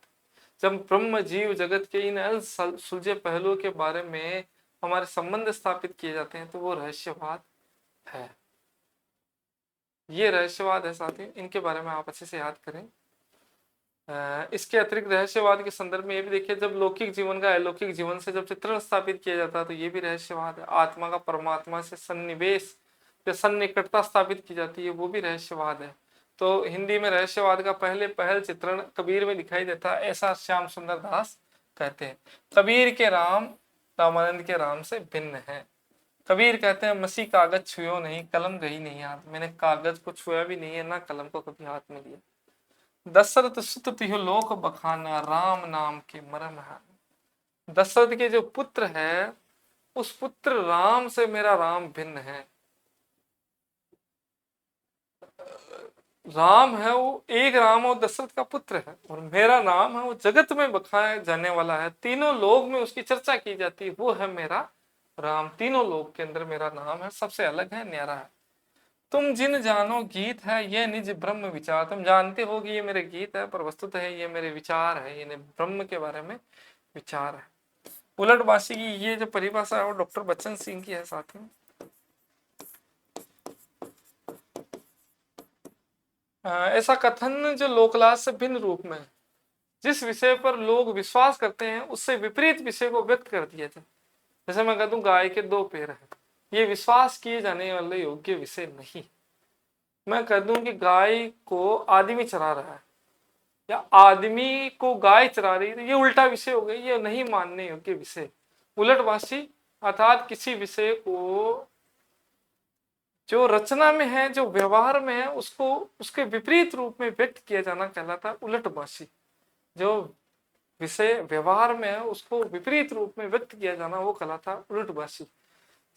जब ब्रह्म, जीव, जगत के इन सुलझे पहलुओं के बारे में हमारे संबंध स्थापित किए जाते हैं तो वो रहस्यवाद है। ये रहस्यवाद है साथियों, इनके बारे में आप अच्छे से याद करें। इसके अतिरिक्त रहस्यवाद के संदर्भ में ये भी देखिए, जब लौकिक जीवन का अलौकिक जीवन से जब चित्रण स्थापित किया जाता है तो ये भी रहस्यवाद है। आत्मा का परमात्मा से सन्निवेश या सन्निकटता स्थापित की जाती है, वो भी रहस्यवाद है। तो हिंदी में रहस्यवाद का पहल चित्रण कबीर में दिखाई देता है, ऐसा श्याम सुंदर दास कहते हैं। कबीर के राम रामानंद के राम से भिन्न है। कबीर कहते हैं, मसी कागज छुयो नहीं, कलम गई नहीं हाथ। मैंने कागज को छुआ भी नहीं है, ना कलम को कभी हाथ में लिया। दशरथ सुत तिहु लोक बखाना, राम नाम के मरम है। दशरथ के जो पुत्र है, उस पुत्र राम से मेरा राम भिन्न है। राम है वो एक राम और दशरथ का पुत्र है, और मेरा नाम है वो जगत में बखाया जाने वाला है, तीनों लोग में उसकी चर्चा की जाती है, वो है मेरा राम। तीनों लोग के अंदर मेरा नाम है, सबसे अलग है, न्यारा है। तुम जिन जानो गीत है ये निज ब्रह्म विचार। तुम जानते हो कि ये मेरे गीत है, पर वस्तुतः ये मेरे विचार है, ये ब्रह्म के बारे में विचार है। उलटवासी की ये जो परिभाषा है वो डॉक्टर बच्चन सिंह की है साथियों। ऐसा कथन जो लोकलाज से भिन्न रूप में जिस विषय पर लोग विश्वास करते हैं उससे विपरीत विषय को व्यक्त कर दिया जाए। जैसे मैं कह दूं गाय के 2 पैर हैं, ये विश्वास किए जाने वाले योग्य विषय नहीं। मैं कह दूं कि गाय को आदमी चरा रहा है, या आदमी को गाय चरा रही, तो ये उल्टा विषय हो गया, ये नहीं मानने योग्य विषय। उलटवासी अर्थात किसी विषय को जो रचना में है, जो व्यवहार में है, उसको उसके विपरीत रूप में व्यक्त किया जाना कहलाता है उलटवासी। जो विषय व्यवहार में है उसको विपरीत रूप में व्यक्त किया जाना वो कहलाता है उलटवासी।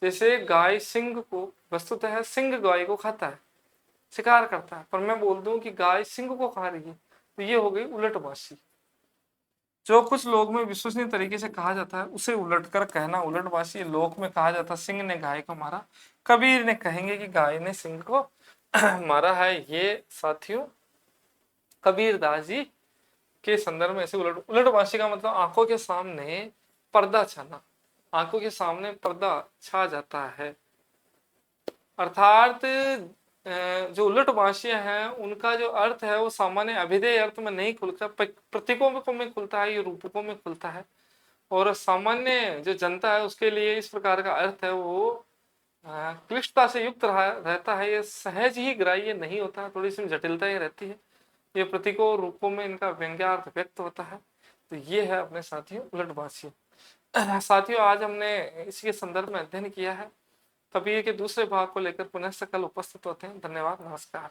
जैसे गाय सिंह को, वस्तुतः सिंह गाय को खाता है, शिकार करता है, पर मैं बोल दूं कि गाय सिंह को खा रही है, तो ये हो गई उलटवासी। जो कुछ लोग में विश्वसनीय तरीके से कहा जाता है उसे उलटकर कहना उलटवासी। लोक में कहा जाता है सिंह ने गाय को मारा, कबीर ने कहेंगे कि गाय ने सिंह को मारा है। ये साथियों कबीर दास जी के संदर्भ में ऐसे उलटवासी का मतलब आंखों के सामने पर्दा छाना, आंखों के सामने पर्दा छा जाता है। अर्थात जो उलटवासियां हैं उनका जो अर्थ है वो सामान्य अभिधेय अर्थ में नहीं खुलकर प्रतीकों में खुलता है, ये रूपकों में खुलता है। और सामान्य जो जनता है उसके लिए इस प्रकार का अर्थ है वो क्लिष्टता से युक्त रहता है, ये सहज ही ग्राह्य नहीं होता है, थोड़ी सी जटिलता ही रहती है। ये प्रतीकों रूपों में इनका व्यंग्यार्थ व्यक्त होता है। तो ये है अपने साथियों उलटवासी। साथियों आज हमने इसके संदर्भ में अध्ययन किया है। कबीर के दूसरे भाग को लेकर पुनः से कल उपस्थित होते हैं। धन्यवाद, नमस्कार।